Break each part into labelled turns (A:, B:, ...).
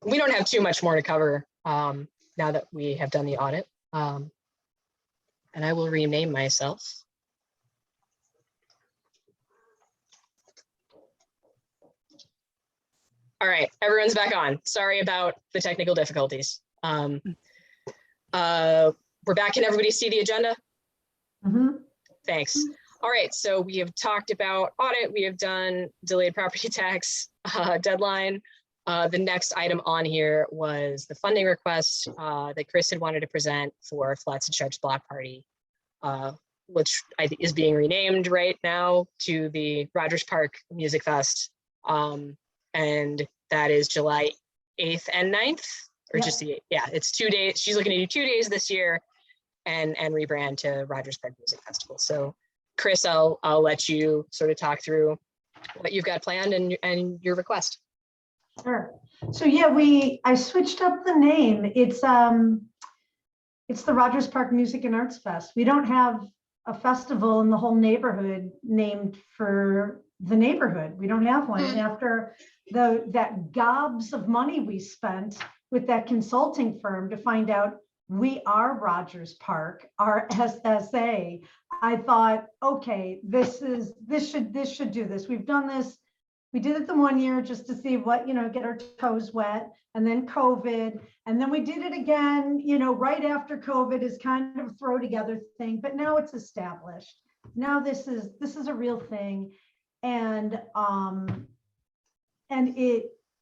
A: we don't have too much more to cover now that we have done the audit. And I will rename myself. All right, everyone's back on. Sorry about the technical difficulties. We're back. Can everybody see the agenda?
B: Mm-hmm.
A: Thanks. All right, so we have talked about audit. We have done delayed property tax deadline. The next item on here was the funding request that Chris had wanted to present for Flats and Sharps Block Party, which I think is being renamed right now to the Rogers Park Music Fest. And that is July 8th and 9th, or just the, yeah, it's 2 days. She's looking to do 2 days this year and rebrand to Rogers Park Music Festival. So Chris, I'll let you sort of talk through what you've got planned and your request.
B: Sure. So yeah, I switched up the name. It's the Rogers Park Music and Arts Fest. We don't have a festival in the whole neighborhood named for the neighborhood. We don't have one. And after that gobs of money we spent with that consulting firm to find out we are Rogers Park, our SSA, I thought, okay, this should do this. We've done this. We did it the 1 year just to see what, get our toes wet, and then COVID. And then we did it again, right after COVID, is kind of a throw together thing, but now it's established. Now this is a real thing. And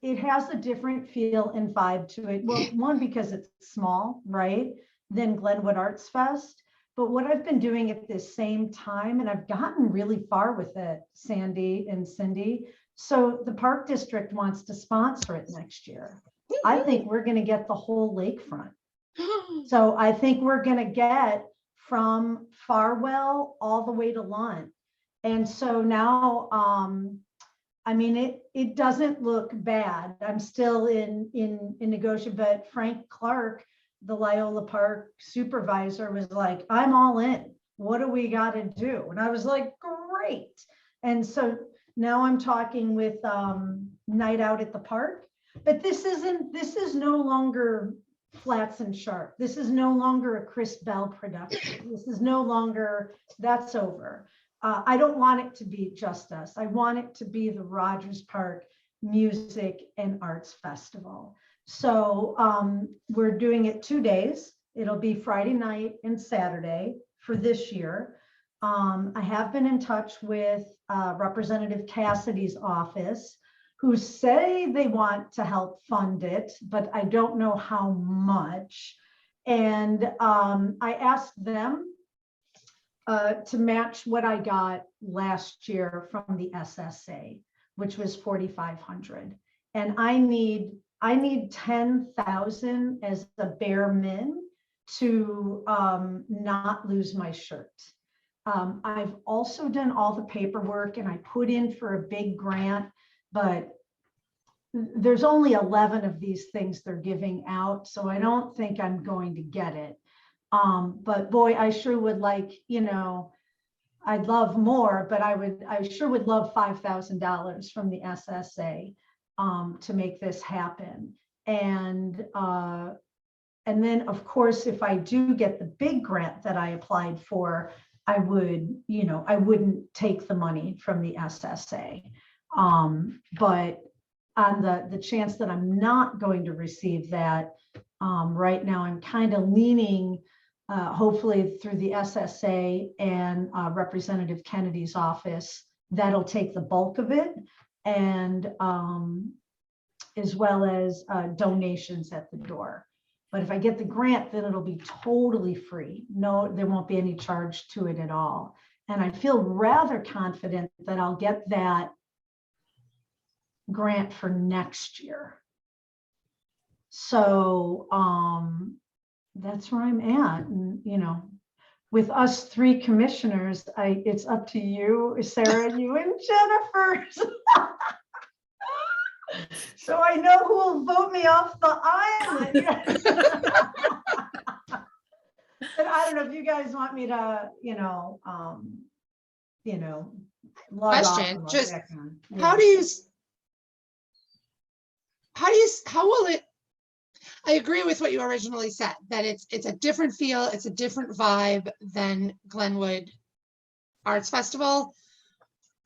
B: it has a different feel and vibe to it. Well, one, because it's small, right, than Glenwood Arts Fest. But what I've been doing at this same time, and I've gotten really far with it, Sandy and Cindy. So the Park District wants to sponsor it next year. I think we're going to get the whole lakefront. So I think we're going to get from Farwell all the way to Lunt. And so now, I mean, it doesn't look bad. I'm still in negotiation, but Frank Clark, the Loyola Park supervisor, was like, I'm all in. What do we got to do? And I was like, great. And so now I'm talking with Night Out at the Park, but this is no longer Flats and Sharp. This is no longer a Chris Bell production. This is no longer, that's over. I don't want it to be just us. I want it to be the Rogers Park Music and Arts Festival. So we're doing it 2 days. It'll be Friday night and Saturday for this year. I have been in touch with Representative Cassidy's office, who say they want to help fund it, but I don't know how much. And I asked them to match what I got last year from the SSA, which was $4,500. And I need 10,000 as the bare min to not lose my shirt. I've also done all the paperwork, and I put in for a big grant, but there's only 11 of these things they're giving out, so I don't think I'm going to get it. But boy, I sure would like, I'd love more, but I sure would love $5,000 from the SSA to make this happen. And then of course, if I do get the big grant that I applied for, I wouldn't take the money from the SSA. But on the chance that I'm not going to receive that, right now I'm kind of leaning, hopefully through the SSA and Representative Kennedy's office, that'll take the bulk of it, and as well as donations at the door. But if I get the grant, then it'll be totally free. No, there won't be any charge to it at all. And I feel rather confident that I'll get that grant for next year. So that's where I'm at. And, with us three commissioners, it's up to you, Sarah, you and Jennifer. So I know who will vote me off the island. But I don't know if you guys want me to,
C: question, just how will it I agree with what you originally said, that it's a different feel, it's a different vibe than Glenwood Arts Festival.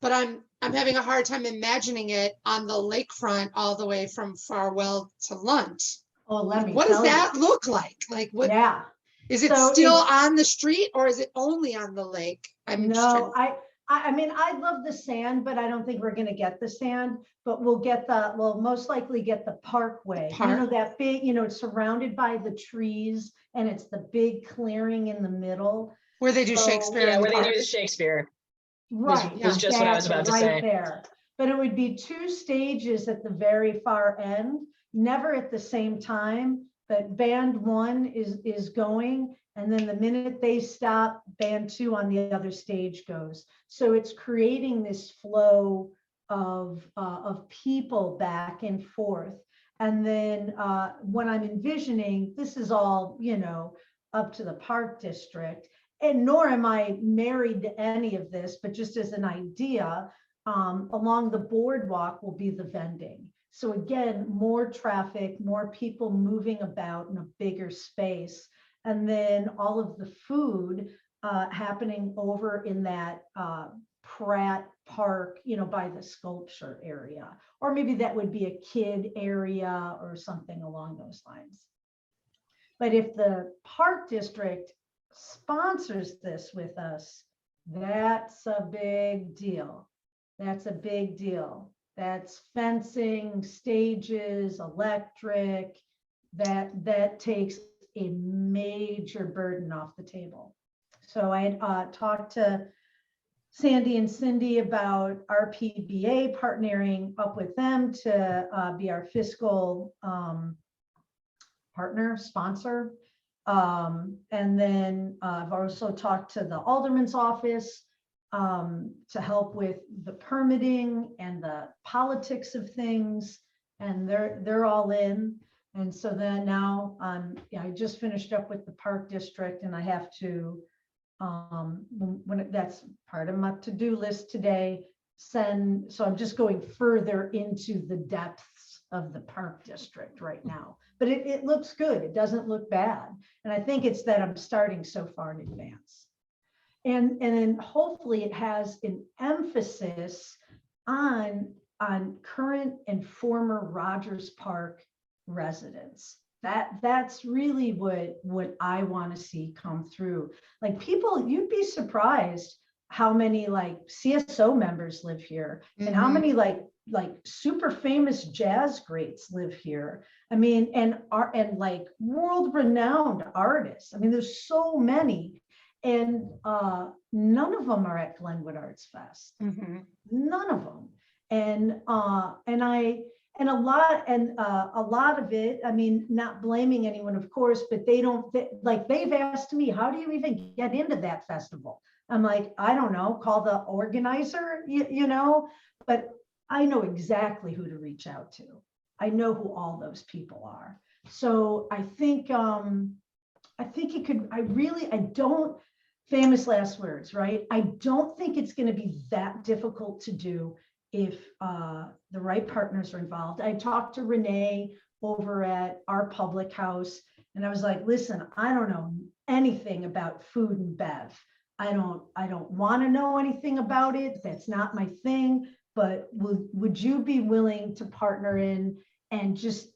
C: But I'm having a hard time imagining it on the lakefront all the way from Farwell to Lunt.
B: Oh, let me
C: What does
B: tell you.
C: that look like? Like what
B: Yeah.
C: is it
B: So
C: still on the street or is it only on the lake? I'm just
B: No,
C: trying
B: I mean, I love the sand, but I don't think we're gonna get the sand, but we'll most likely get the parkway. You know,
C: Park.
B: that big, it's surrounded by the trees and it's the big clearing in the middle.
C: where they do
B: So-
C: Shakespeare
A: Yeah,
C: in the
A: where they
C: park.
A: do the Shakespeare.
B: Right.
A: was just what I was about to
B: exactly, right
A: say.
B: there. But it would be 2 stages at the very far end, never at the same time, but band 1 is going, and then the minute they stop, band 2 on the other stage goes. So it's creating this flow of people back and forth. And then what I'm envisioning, this is all, up to the park district, and nor am I married to any of this, but just as an idea, along the boardwalk will be the vending. So again, more traffic, more people moving about in a bigger space. And then all of the food happening over in that Pratt Park, by the sculpture area. Or maybe that would be a kid area or something along those lines. But if the park district sponsors this with us, that's a big deal. That's a big deal. That's fencing, stages, electric. That takes a major burden off the table. So I had talked to Sandy and Cindy about RPBA, partnering up with them to be our fiscal partner, sponsor. And then I've also talked to the alderman's office to help with the permitting and the politics of things, and they're all in. And so then now I just finished up with the park district, and I have to that's part of my to-do list today, so I'm just going further into the depths of the park district right now, but it looks good. It doesn't look bad. And I think it's that I'm starting so far in advance. And then hopefully it has an emphasis on current and former Rogers Park residents. That's really what I want to see come through. Like people, you'd be surprised how many like CSO members live here, and how many like super famous jazz greats live here. I mean, and like world-renowned artists. I mean, there's so many, and none of them are at Glenwood Arts Fest. None of them. And a lot of it, I mean, not blaming anyone, of course, but they've asked me, how do you even get into that festival? I'm like, I don't know, call the organizer, but I know exactly who to reach out to. I know who all those people are. So I think it could, I don't, famous last words, right? I don't think it's going to be that difficult to do if the right partners are involved. I talked to Renee over at our public house, and I was like, listen, I don't know anything about food and bev. I don't want to know anything about it. That's not my thing. But would you be willing to partner in and just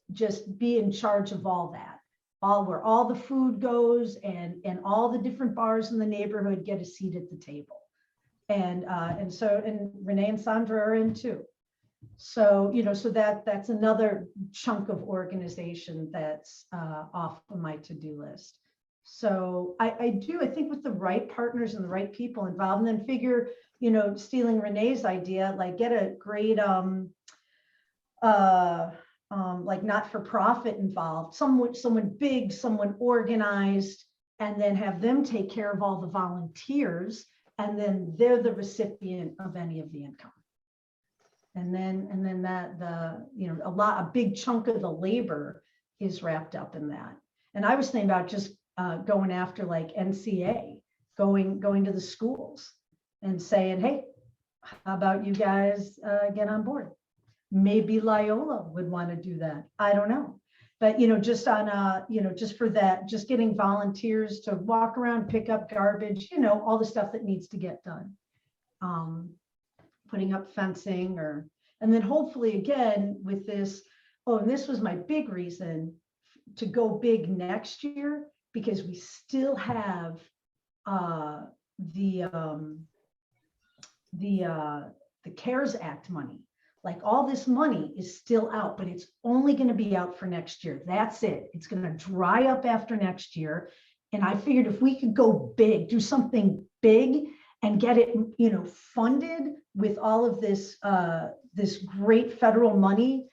B: be in charge of all that? Where all the food goes, and all the different bars in the neighborhood get a seat at the table. And Renee and Sandra are in too. So, so that's another chunk of organization that's off of my to-do list. So I think with the right partners and the right people involved, and then figure, stealing Renee's idea, like get a great like not-for-profit involved, someone big, someone organized, and then have them take care of all the volunteers, and then they're the recipient of any of the income. And then that a big chunk of the labor is wrapped up in that. And I was thinking about just going after like NCA, going to the schools and saying, hey, how about you guys get on board? Maybe Loyola would want to do that. I don't know. but, you know, just on a, you know, just for that, just getting volunteers to walk around, pick up garbage, you know, all the stuff that needs to get done. Putting up fencing and then hopefully again with this, oh, and this was my big reason to go big next year, because we still have the CARES Act money. Like all this money is still out, but it's only going to be out for next year. That's it. It's going to dry up after next year. And I figured if we could go big, do something big and get it, you know, funded with all of this, this great federal money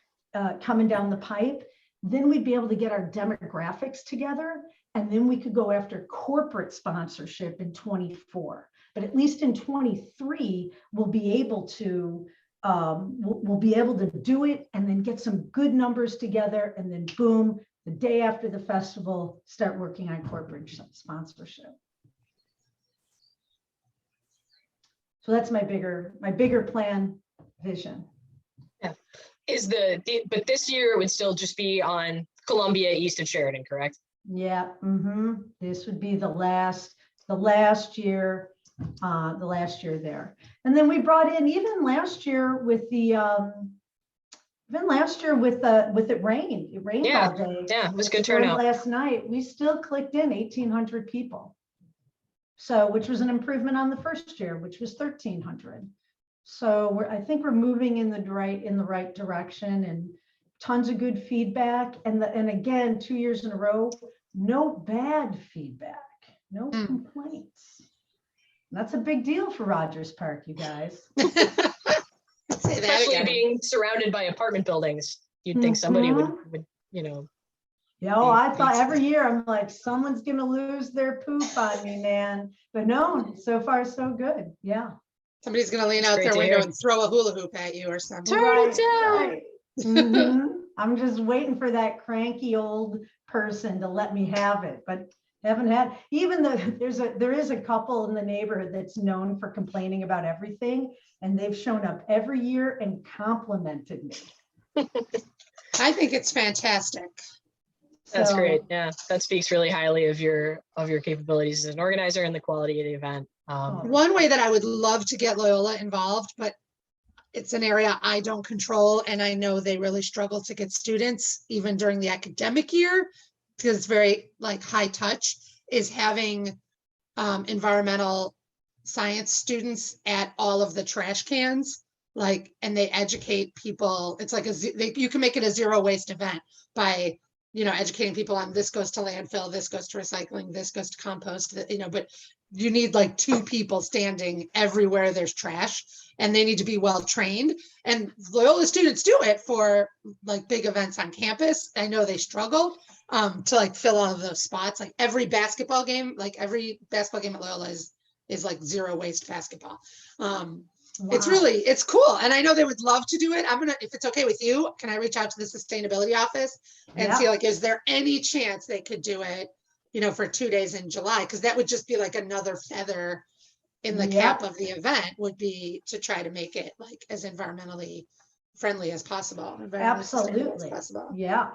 B: coming down the pipe, then we'd be able to get our demographics together. And then we could go after corporate sponsorship in 24. But at least in 23, we'll be able to do it and then get some good numbers together. And then boom, the day after the festival, start working on corporate sponsorship. So that's my bigger plan vision.
A: Yeah. But this year it would still just be on Columbia east of Sheridan, correct?
B: Yeah. This would be the last year there. And then we brought in even last year with it rained. It rained all day.
A: Yeah, it was good turnout.
B: Last night, we still clicked in 1,800 people. So, which was an improvement on the first year, which was 1,300. So I think we're moving in the right direction, and tons of good feedback. And again, 2 years in a row, no bad feedback, no complaints. That's a big deal for Rogers Park, you guys.
A: Especially being surrounded by apartment buildings. You'd think somebody would, you know.
B: Yeah, I thought every year I'm like, someone's gonna lose their poop on me, man. But no, so far so good. Yeah.
C: Somebody's gonna lean out their window and throw a hula hoop at you or something.
B: Right. I'm just waiting for that cranky old person to let me have it, but haven't had. Even though there is a couple in the neighborhood that's known for complaining about everything, and they've shown up every year and complimented me.
C: I think it's fantastic.
A: That's great. Yeah, that speaks really highly of your capabilities as an organizer and the quality of the event.
C: One way that I would love to get Loyola involved, but it's an area I don't control, and I know they really struggle to get students even during the academic year because it's very like high touch, is having environmental science students at all of the trash cans, like, and they educate people. It's like you can make it a zero waste event by, you know, educating people on this goes to landfill, this goes to recycling, this goes to compost, you know, but you need like 2 people standing everywhere there's trash, and they need to be well trained. And Loyola students do it for like big events on campus. I know they struggle to like fill all of those spots. Like every basketball game at Loyola is like zero waste basketball.
B: Wow.
C: It's cool. And I know they would love to do it. If it's okay with you, can I reach out to the sustainability office and see, like, is there any chance they could do it, you know, for 2 days in July? Because that would just be like another feather in the cap of the event, would be to try to make it like as environmentally friendly as possible.
B: Absolutely. Yeah.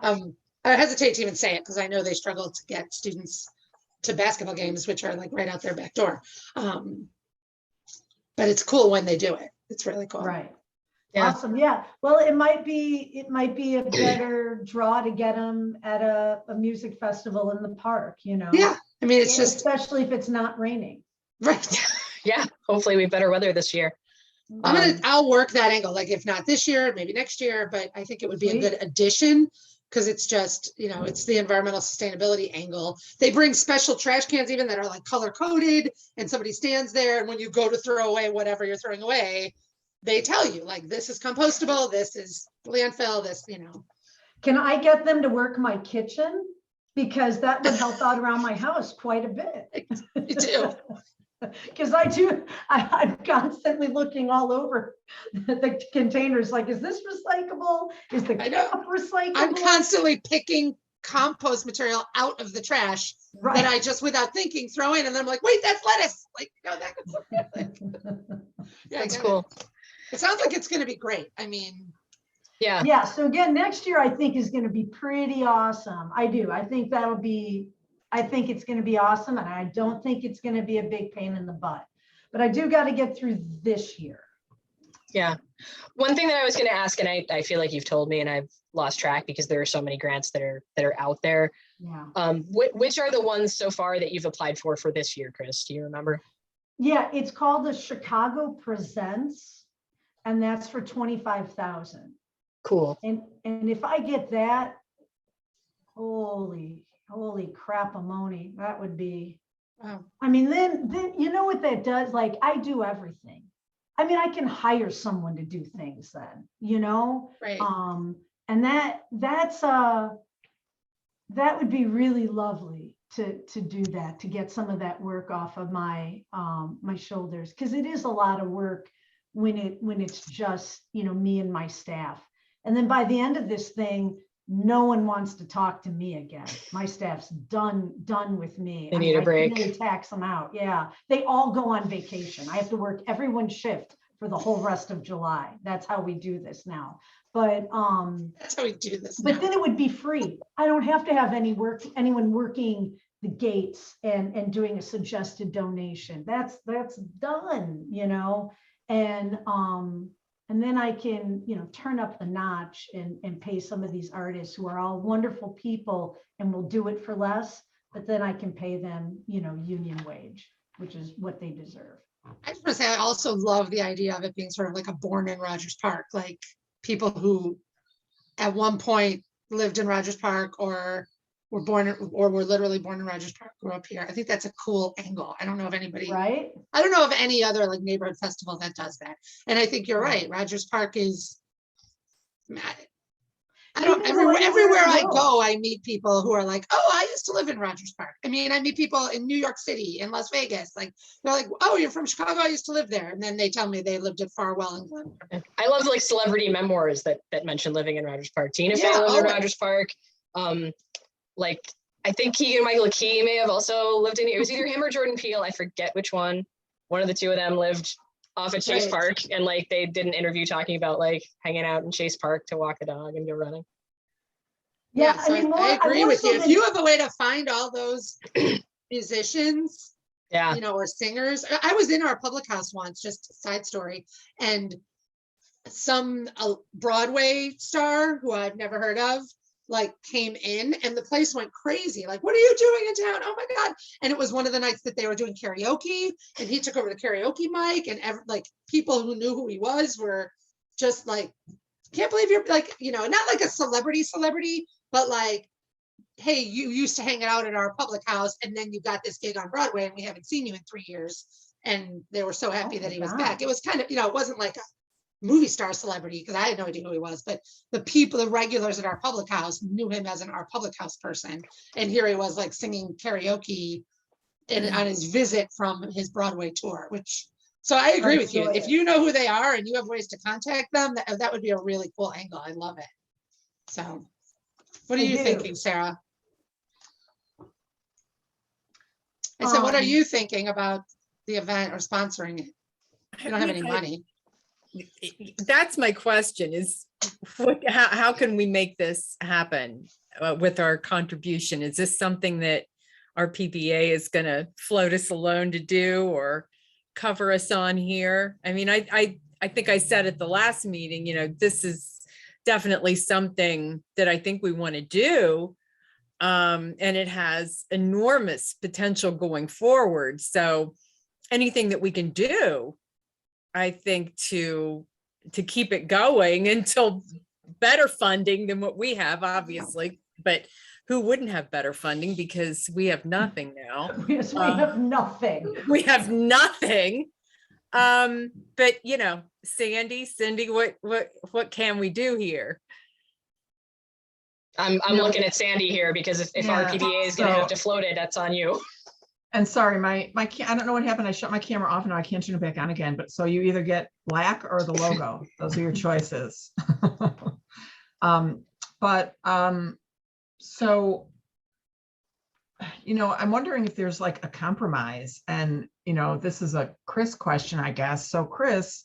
C: I hesitate to even say it because I know they struggle to get students to basketball games, which are like right out their back door. But it's cool when they do it. It's really cool.
B: Right.
A: Yeah.
B: Awesome. Yeah. Well, it might be a better draw to get them at a music festival in the park, you know?
C: Yeah. I mean, it's just,
B: especially if it's not raining.
C: Right.
A: Yeah. Hopefully we have better weather this year.
C: I'll work that angle. Like if not this year, maybe next year, but I think it would be a good addition because it's just, you know, it's the environmental sustainability angle. They bring special trash cans even that are like color coded, and somebody stands there, and when you go to throw away whatever you're throwing away, they tell you like, this is compostable, this is landfill, this, you know.
B: Can I get them to work my kitchen? Because that would help out around my house quite a bit.
C: You do.
B: Because I'm constantly looking all over the containers, like, is this recyclable? Is the cup recyclable?
C: I'm constantly picking compost material out of the trash that I just, without thinking, throw in, and then I'm like, wait, that's lettuce. Like, no, that's
A: yeah, that's cool.
C: It sounds like it's going to be great. I mean,
A: Yeah.
B: Yeah, so again, next year I think is going to be pretty awesome. I do. I think it's going to be awesome, and I don't think it's going to be a big pain in the butt. But I do got to get through this year.
A: Yeah. One thing that I was going to ask, and I feel like you've told me and I've lost track because there are so many grants that are out there.
B: Yeah.
A: Which are the ones so far that you've applied for this year, Chris? Do you remember?
B: Yeah, it's called the Chicago Presents, and that's for 25,000.
A: Cool.
B: And if I get that, holy crap-a-moni, that would be,
C: Wow.
B: I mean, then you know what that does? Like, I do everything. I mean, I can hire someone to do things then, you know?
C: Right.
B: And that would be really lovely to do that, to get some of that work off of my my shoulders, because it is a lot of work when it's just, you know, me and my staff. And then by the end of this thing, no one wants to talk to me again. My staff's done with me.
A: They need a break.
B: I really tax them out. Yeah, they all go on vacation. I have to work everyone's shift for the whole rest of July. That's how we do this now. But
C: That's how we do this.
B: but
C: now.
B: then it would be free. I don't have to have anyone working the gates and doing a suggested donation. That's done, you know. And then I can, you know, turn up the notch and pay some of these artists who are all wonderful people and will do it for less, but then I can pay them, you know, union wage, which is what they deserve.
C: I just want to say, I also love the idea of it being sort of like a born in Rogers Park, like people who at one point lived in Rogers Park or were literally born in Rogers Park, grew up here. I think that's a cool angle. I don't know if anybody,
B: Right?
C: I don't know of any other like neighborhood festival that does that. And I think you're right. Rogers Park is, everywhere I go, I meet people who are like, oh, I used to live in Rogers Park. I mean, I meet people in New York City, in Las Vegas. Like, they're like, oh, you're from Chicago? I used to live there. And then they tell me they lived at Farwell and Glen.
A: I love like celebrity memoirs that mention living in Rogers Park. Tina Fey
C: Yeah,
A: lived in
C: always.
A: Rogers Park. Like I think Keegan Michael Key may have also lived in. It was either him or Jordan Peele. I forget which one. One of the two of them lived off at Chase
C: Right.
A: Park, and like they did an interview talking about like hanging out in Chase Park to walk the dog and go running.
B: Yeah,
C: So I agree with you. If you have a way to find all those musicians,
A: Yeah.
C: you know, or singers. I was in our public house once, just a side story, and some Broadway star who I've never heard of, like came in and the place went crazy. Like, what are you doing in town? Oh my God. And it was one of the nights that they were doing karaoke and he took over the karaoke mic, and like people who knew who he was were just like, can't believe you're like, you know, not like a celebrity, but like, hey, you used to hang out at our public house and then you got this gig on Broadway and we haven't seen you in 3 years. And they were so happy that he was back. It was kind of, you know, it wasn't like a movie star celebrity because I had no idea who he was, but the people, the regulars at our public house knew him as an Our Public House person. And here he was like singing karaoke on his visit from his Broadway tour, which, so I agree with you. If you know who they are and you have ways to contact them, that would be a really cool angle. I love it. So what are you thinking, Sarah? I said, what are you thinking about the event or sponsoring it? You don't have any money.
D: That's my question is, how can we make this happen with our contribution? Is this something that RPBA is going to float us a loan to do or cover us on here? I mean, I think I said at the last meeting, you know, this is definitely something that I think we want to do. And it has enormous potential going forward. So anything that we can do, I think, to keep it going until better funding than what we have, obviously, but who wouldn't have better funding because we have nothing now.
B: Yes, we have nothing.
D: We have nothing. But you know, Cindy, what can we do here?
A: I'm looking at Sandy here because if RPBA is going to have to float it, that's on you.
E: And sorry, I don't know what happened. I shut my camera off and now I can't turn it back on again. But so you either get black or the logo. Those are your choices. So, you know, I'm wondering if there's like a compromise, and, you know, this is a Chris question, I guess. So Chris,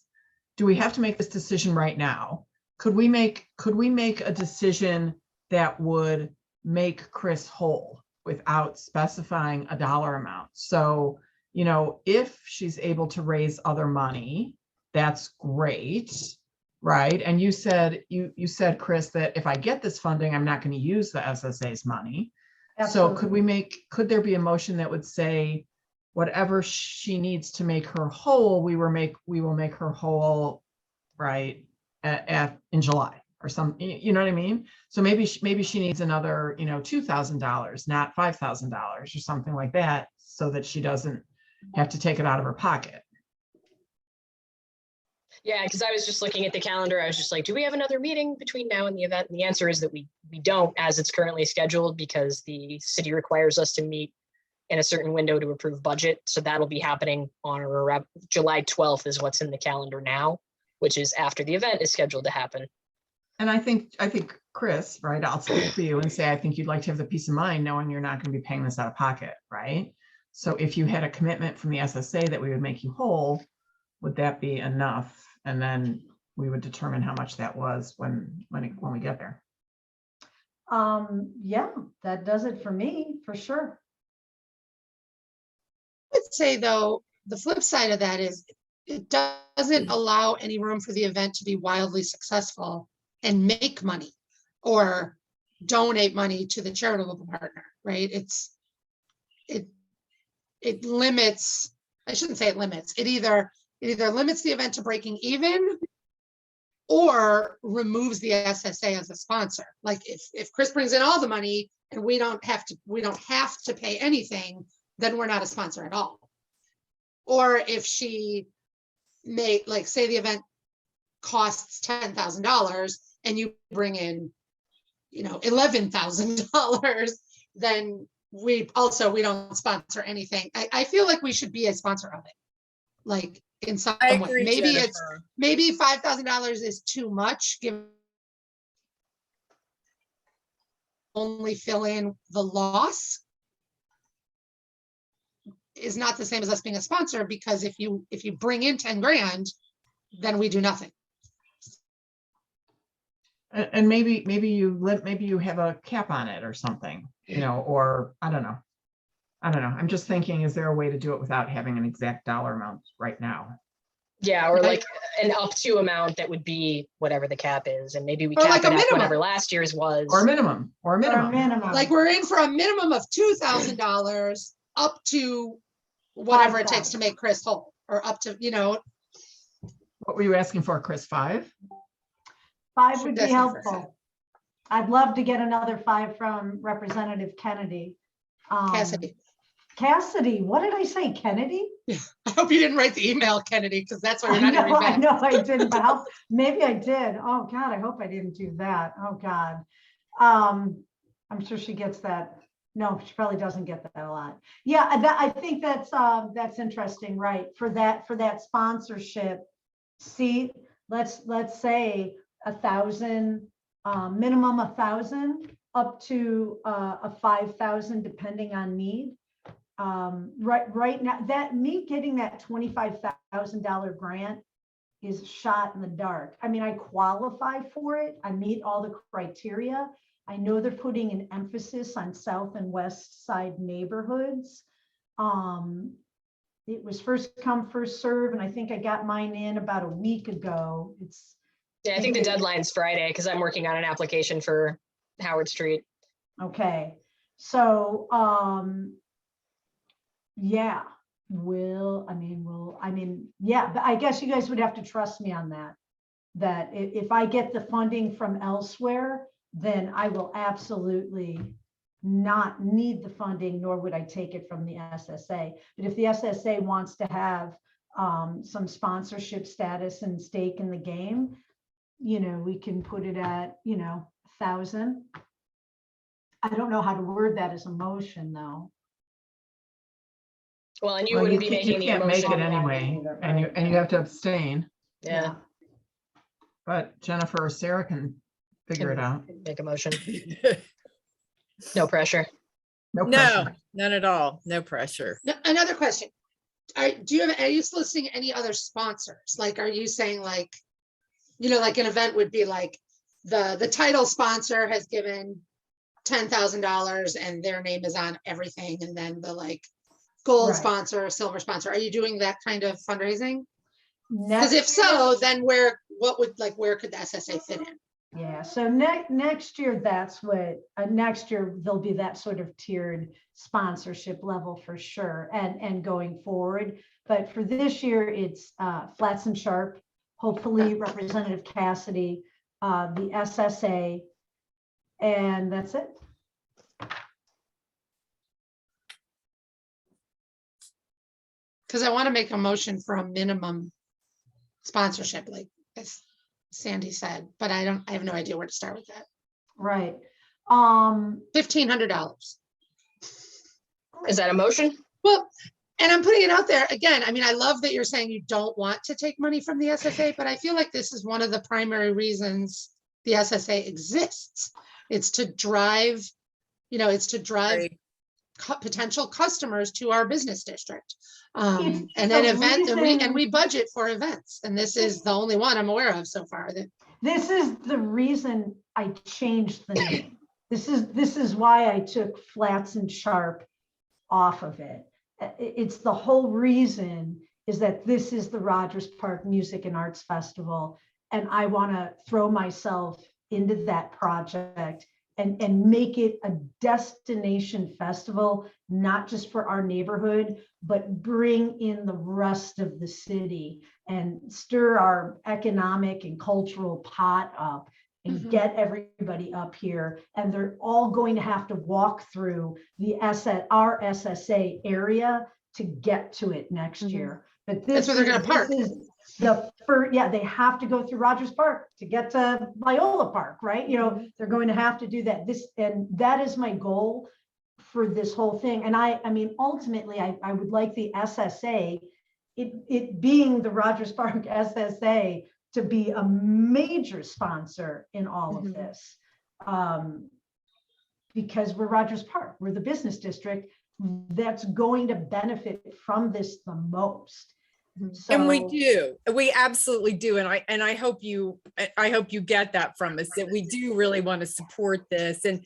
E: do we have to make this decision right now? could we make a decision that would make Chris whole without specifying a dollar amount? So, you know, if she's able to raise other money, that's great, right? And you said, Chris, that if I get this funding, I'm not going to use the SSA's money. So could there be a motion that would say, whatever she needs to make her whole, we will make her whole, right, in July or you know what I mean? So maybe she needs another, you know, $2,000, not $5,000 or something like that, so that she doesn't have to take it out of her pocket.
A: Yeah, because I was just looking at the calendar. I was just like, do we have another meeting between now and the event? And the answer is that we don't, as it's currently scheduled, because the city requires us to meet in a certain window to approve budget. So that'll be happening on or around July 12th is what's in the calendar now, which is after the event is scheduled to happen.
E: And I think Chris, right, I'll speak for you and say, I think you'd like to have the peace of mind knowing you're not going to be paying this out of pocket, right? So if you had a commitment from the SSA that we would make you whole, would that be enough? And then we would determine how much that was when we get there.
B: Yeah, that does it for me, for sure.
C: I'd say though, the flip side of that is it doesn't allow any room for the event to be wildly successful and make money or donate money to the charitable partner, right? It limits, I shouldn't say it limits, it either limits the event to breaking even or removes the SSA as a sponsor. Like if Chris brings in all the money and we don't have to pay anything, then we're not a sponsor at all. Or if she like say the event costs $10,000 and you bring in, you know, $11,000, then we don't sponsor anything. I feel like we should be a sponsor of it. Like in some
D: I
C: way,
D: agree, Jennifer.
C: maybe $5,000 is too much, given only fill in the loss is not the same as us being a sponsor, because if you bring in 10 grand, then we do nothing.
E: And maybe you have a cap on it or something, you know, or I don't know. I'm just thinking, is there a way to do it without having an exact dollar amount right now?
A: Yeah, or like an up to amount that would be whatever the cap is, and maybe we
C: Or
A: cap
C: like a
A: it at
C: minimum.
A: whatever last year's was.
E: Or a minimum.
C: Like we're in for a minimum of $2,000 up to whatever it takes to make Chris whole, or up to, you know.
E: What were you asking for, Chris? 5?
B: 5 would be
C: That's my first
B: helpful. I'd love to get another 5 from Representative Kennedy. Cassidy, what did I say, Kennedy?
C: I hope you didn't write the email, Kennedy, because that's why you're not
B: I
C: even
B: know I didn't, but maybe I did. Oh God, I hope I didn't do that. Oh God. I'm sure she gets that. No, she probably doesn't get that a lot. Yeah, I think that's interesting, right? For that sponsorship seat, let's say 1,000, minimum 1,000, up to a 5,000, depending on need. Right now, me getting that $25,000 grant is a shot in the dark. I mean, I qualify for it. I meet all the criteria. I know they're putting an emphasis on South and West Side neighborhoods. It was first come, first serve, and I think I got mine in about a week ago.
A: Yeah, I think the deadline's Friday because I'm working on an application for Howard Street.
B: Okay, so yeah, yeah, but I guess you guys would have to trust me on that. That if I get the funding from elsewhere, then I will absolutely not need the funding, nor would I take it from the SSA. But if the SSA wants to have some sponsorship status and stake in the game, you know, we can put it at, you know, 1,000. I don't know how to word that as a motion, though.
A: Well, and you wouldn't be making
E: you can't make it
A: motion.
E: anyway, and you have to abstain.
A: Yeah,
E: But Jennifer or Sarah can figure it out.
A: make a motion. No pressure.
E: No
D: No,
E: pressure.
D: none at all. No pressure.
C: Another question. Are you soliciting any other sponsors? Like, are you saying like, you know, like an event would be like the title sponsor has given $10,000 and their name is on everything. And then the like gold
B: Right.
C: sponsor, silver sponsor. Are you doing that kind of fundraising?
B: Next
C: Because if so, then where could the SSA fit in?
B: Yeah, so next year, that's what, next year, there'll be that sort of tiered sponsorship level for sure, and going forward. But for this year, it's Flats and Sharp, hopefully Representative Cassidy, the SSA, and that's it.
C: Because I want to make a motion for a minimum sponsorship, like as Sandy said, but I have no idea where to start with that.
B: Right.
C: $1,500.
A: Is that a motion?
C: Well, and I'm putting it out there again. I mean, I love that you're saying you don't want to take money from the SSA, but I feel like this is one of the primary reasons the SSA exists. It's to drive, you know, it's to drive
D: Right.
C: potential customers to our business district.
B: It's
C: And an
B: the
C: event, and
B: reason-
C: we budget for events, and this is the only one I'm aware of so far. That
B: This is the reason I changed the name. This is why I took Flats and Sharp off of it. It's the whole reason is that this is the Rogers Park Music and Arts Festival, and I want to throw myself into that project and make it a destination festival, not just for our neighborhood, but bring in the rest of the city and stir our economic and cultural pot up and
C: Mhm.
B: get everybody up here. And they're all going to have to walk through our SSA area to get to it next
C: Mhm.
B: year. But
C: That's where they're gonna park.
B: This is the first, yeah, they have to go through Rogers Park to get to Viola Park, right? You know, they're going to have to do that. And that is my goal for this whole thing. And I mean, ultimately, I would like the SSA, it being the Rogers Park SSA, to be a major sponsor in all
C: Mhm.
B: of this. Because we're Rogers Park, we're the business district that's going to benefit from this the most. So,
D: And we do, we absolutely do. And I hope you get that from us, that we do really want to support this. And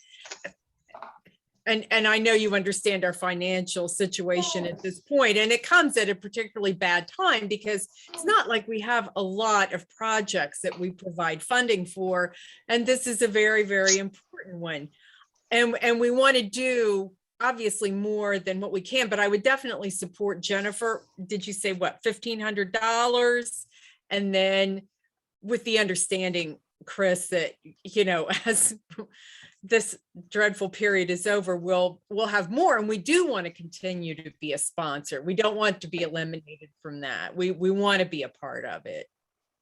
D: I know you understand our financial situation at this point, and it comes at a particularly bad time because it's not like we have a lot of projects that we provide funding for. And this is a very, very important one. And we want to do obviously more than what we can, but I would definitely support Jennifer. Did you say what, $1,500? And then with the understanding, Chris, that, you know, as this dreadful period is over, we'll have more, and we do want to continue to be a sponsor. We don't want to be eliminated from that. We want to be a part of it.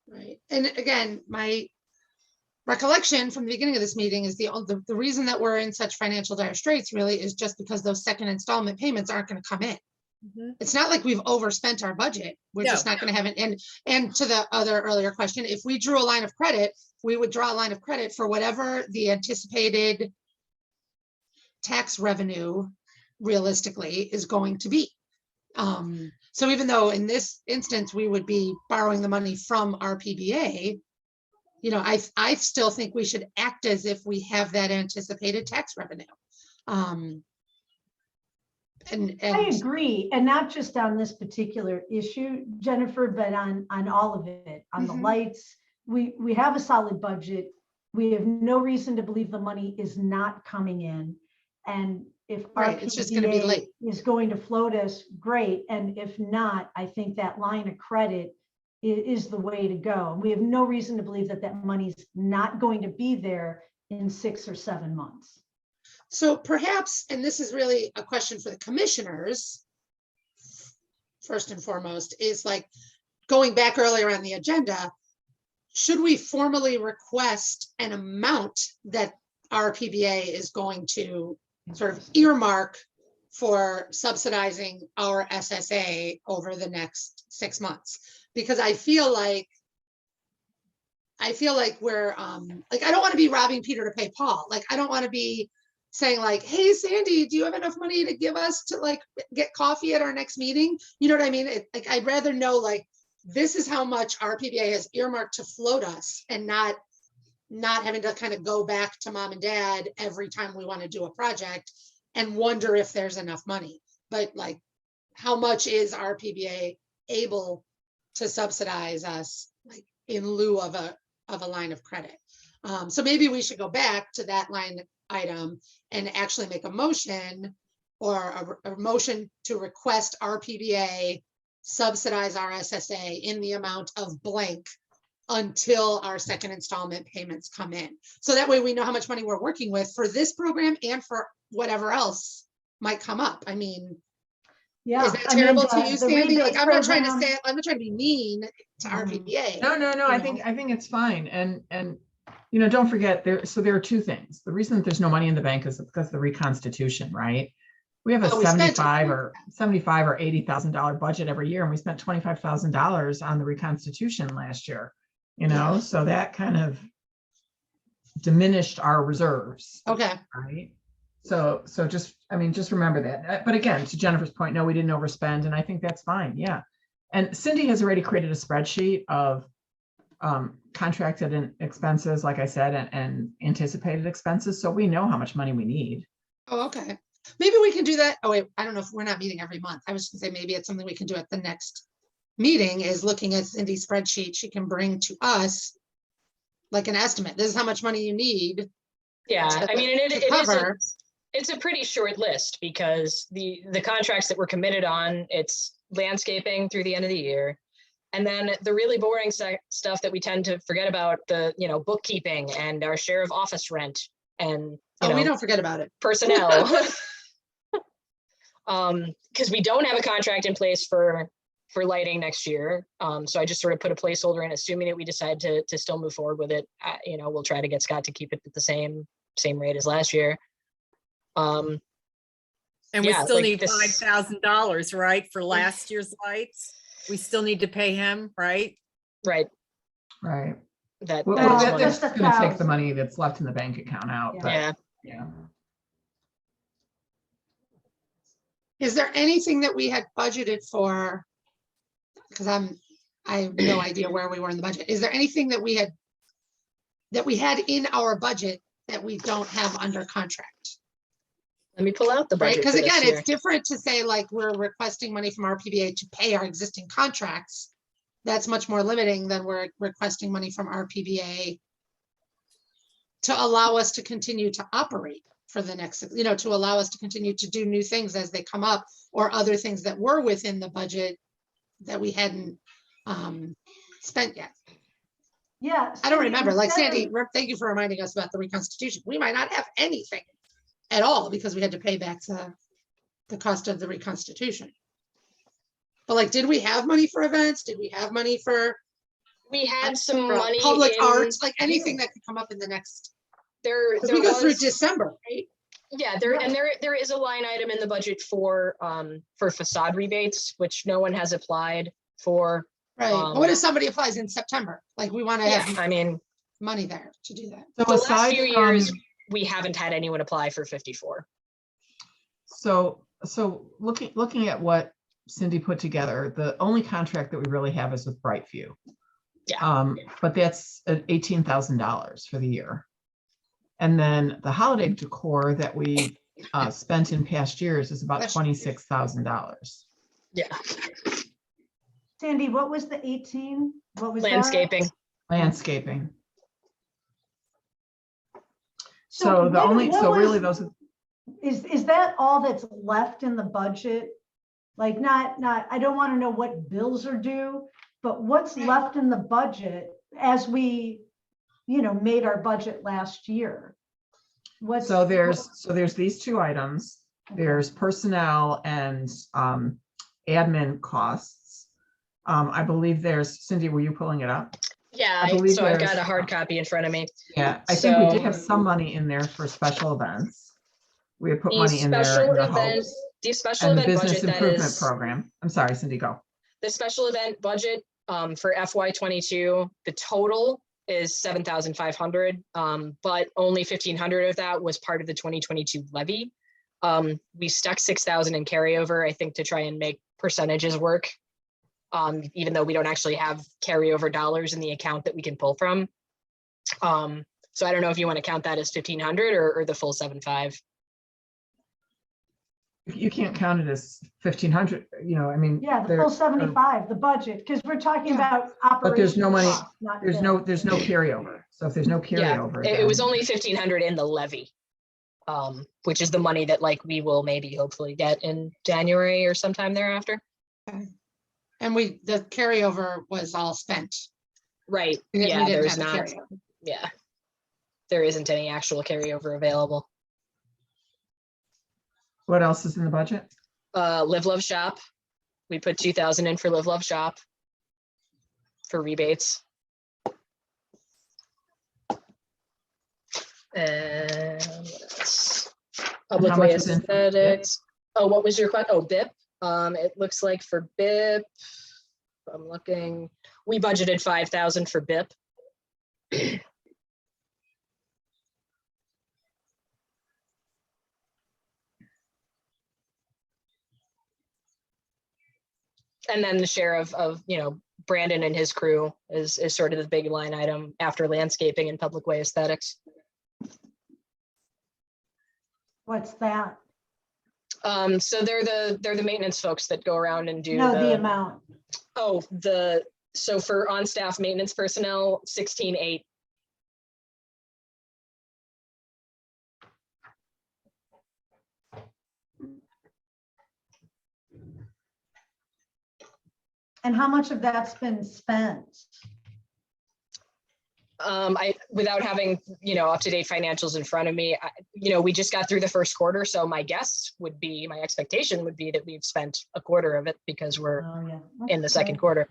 C: Right. And again, my recollection from the beginning of this meeting is the reason that we're in such financial dire straits really is just because those second installment payments aren't going to come in.
D: Mhm.
C: It's not like we've overspent our budget. We're just not going to have it. And to the other earlier question, if we drew a line of credit, we would draw a line of credit for whatever the anticipated tax revenue realistically is going to be. So even though in this instance, we would be borrowing the money from RPBA, you know, I still think we should act as if we have that anticipated tax revenue. And
B: I agree, and not just on this particular issue, Jennifer, but on all of it, on the
C: Mhm.
B: lights. We have a solid budget. We have no reason to believe the money is not coming in. And if
C: Right, it's just gonna be
B: RPBA
C: late.
B: is going to float us, great. And if not, I think that line of credit is the way to go. We have no reason to believe that that money's not going to be there in 6 or 7 months.
C: So perhaps, and this is really a question for the commissioners, first and foremost, is like going back earlier on the agenda, should we formally request an amount that RPBA is going to sort of earmark for subsidizing our SSA over the next 6 months? Because I feel like we're like, I don't want to be robbing Peter to pay Paul. Like, I don't want to be saying like, hey, Sandy, do you have enough money to give us to like get coffee at our next meeting? You know what I mean? Like, I'd rather know like, this is how much RPBA has earmarked to float us, and not having to kind of go back to mom and dad every time we want to do a project and wonder if there's enough money. But like, how much is RPBA able to subsidize us, like in lieu of a line of credit? So maybe we should go back to that line item and actually make a motion, or a motion to request RPBA subsidize our SSA in the amount of blank until our second installment payments come in. So that way we know how much money we're working with for this program and for whatever else might come up. I mean,
B: Yeah.
C: is that
B: I mean,
C: terrible to
B: the-
C: you,
B: the
C: Sandy? Like,
B: rebate
C: I'm not trying to
B: program-
C: say, I'm not trying to be mean to RPBA.
E: No,
C: you
E: I
C: know?
E: think it's fine. And, you know, don't forget there are two things. The reason that there's no money in the bank is because of the reconstitution, right? We have a
C: Oh, we spent it.
E: $75 or $80,000 budget every year, and we spent $25,000 on the reconstitution last year, you know,
C: Yeah.
E: so that kind of diminished our reserves,
C: Okay,
E: right? So just remember that. But again, to Jennifer's point, no, we didn't overspend, and I think that's fine. Yeah. And Cindy has already created a spreadsheet of contracted expenses, like I said, and anticipated expenses. So we know how much money we need.
C: oh, okay. Maybe we can do that. Oh, wait, I don't know if we're not meeting every month. I was gonna say, maybe it's something we can do at the next meeting, is looking at Cindy's spreadsheet. She can bring to us like an estimate. This is how much money you need.
A: Yeah, I mean, and
C: to
A: it is
C: cover.
A: it's a pretty short list, because the contracts that we're committed on, it's landscaping through the end of the year. And then the really boring stuff that we tend to forget about, the, you know, bookkeeping and our share of office rent and,
C: Oh, we
A: know,
C: don't forget about it.
A: personnel. Because we don't have a contract in place for lighting next year. So I just sort of put a placeholder in, assuming that we decide to still move forward with it. You know, we'll try to get Scott to keep it at the same rate as last year.
D: And we
A: yeah,
D: still
A: like
D: need
A: this-
D: $5,000, right, for last year's lights? We still need to pay him, right?
A: Right.
E: Right.
A: That,
E: Well,
A: that is
B: that's
A: one
E: that's
A: of-
B: just
E: going to take the
B: 1,000.
E: money that's left in the bank account out.
B: Yeah.
E: But
A: yeah.
E: yeah.
C: Is there anything that we had budgeted for? Because I have no idea where we were in the budget. Is there anything that we had in our budget that we don't have under contract?
A: Let me pull out the
C: Right?
A: budget.
C: Because
A: for this
C: again,
A: year.
C: it's different to say like we're requesting money from RPBA to pay our existing contracts. That's much more limiting than we're requesting money from RPBA to allow us to continue to operate for the next, you know, to allow us to continue to do new things as they come up, or other things that were within the budget that we hadn't spent yet.
B: Yeah.
C: I don't remember, like
B: instead of-
C: Sandy, thank you for reminding us about the reconstitution. We might not have anything at all because we had to pay back the cost of the reconstitution. But like, did we have money for events? Did we have money for
A: We had some money
C: public
A: in,
C: arts, like anything that could come up in the next,
A: there.
C: because
A: There
C: we go through
A: was,
C: December, right?
A: yeah, there is a line item in the budget for facade rebates, which no one has applied for.
C: Right. But what if somebody applies in September? Like, we want to
A: Yeah,
C: have
A: I mean,
C: money there to do that.
E: So
A: the last
E: aside
A: few
E: from,
A: years, we haven't had anyone apply for 54.
E: so looking at what Cindy put together, the only contract that we really have is with Brightview.
A: Yeah.
E: But that's $18,000 for the year. And then the holiday decor that we spent in past years is about $26,000.
A: Yeah,
B: Sandy, what was the 18? What was that?
A: landscaping.
E: Landscaping. So the only,
B: what
E: so really
B: was-
E: those,
B: Is that all that's left in the budget? Like not, I don't want to know what bills are due, but what's left in the budget as we, you know, made our budget last year? What's
E: so there's these two items. There's personnel and admin costs. I believe there's, Cindy, were you pulling it up?
A: Yeah,
E: I believe
A: so I've got
E: there's-
A: a hard copy in front of me.
E: Yeah, I think we did
A: So-
E: have some money in there for special events. We had put
A: The
E: money in there
A: special
E: in the
A: event,
E: hopes.
A: the special
E: And the
A: event
E: business
A: budget that
E: improvement
A: is,
E: program. I'm sorry, Cindy, go.
A: the special event budget for FY22, the total is 7,500, but only 1,500 of that was part of the 2022 levy. We stuck 6,000 in carryover, I think, to try and make percentages work. even though we don't actually have carryover dollars in the account that we can pull from. So I don't know if you want to count that as 1,500 or the full 7.5.
E: You can't count it as 1,500, I mean.
B: Yeah, the
E: there
B: full
E: are-
B: 75, the budget, because we're talking
C: Yeah.
B: about
E: But there's no
B: operational
E: money,
B: costs, not
E: there's no carryover. So if there's no
A: Yeah,
E: carryover.
A: it was
E: then-
A: only 1,500 in the levy, which is the money that like we will maybe hopefully get in January or sometime thereafter.
C: And the carryover was all spent.
A: Right.
C: We didn't
A: Yeah,
C: have
A: there's
C: the
A: not.
C: carryover.
A: Yeah. There isn't any actual carryover available.
E: What else is in the budget?
A: Live, Love, Shop. We put 2,000 in for Live, Love, Shop for rebates. And what else? Public
E: how
A: way
E: much is in for BIP?
A: aesthetics. Oh, what was your question? Oh, BIP. It looks like for BIP, I'm looking, we budgeted 5,000 for BIP. And then the share of Brandon and his crew is sort of the big line item after landscaping and public way aesthetics.
B: What's that?
A: So they're the maintenance folks that go around and do
B: No, the amount.
A: Oh, so for on-staff maintenance personnel, 16,800.
B: And how much of that's been spent?
A: Without having, up-to-date financials in front of me, we just got through the first quarter. So my expectation would be that we've spent a quarter of it because we're
B: Oh, yeah.
A: in the second
B: Okay.
A: quarter.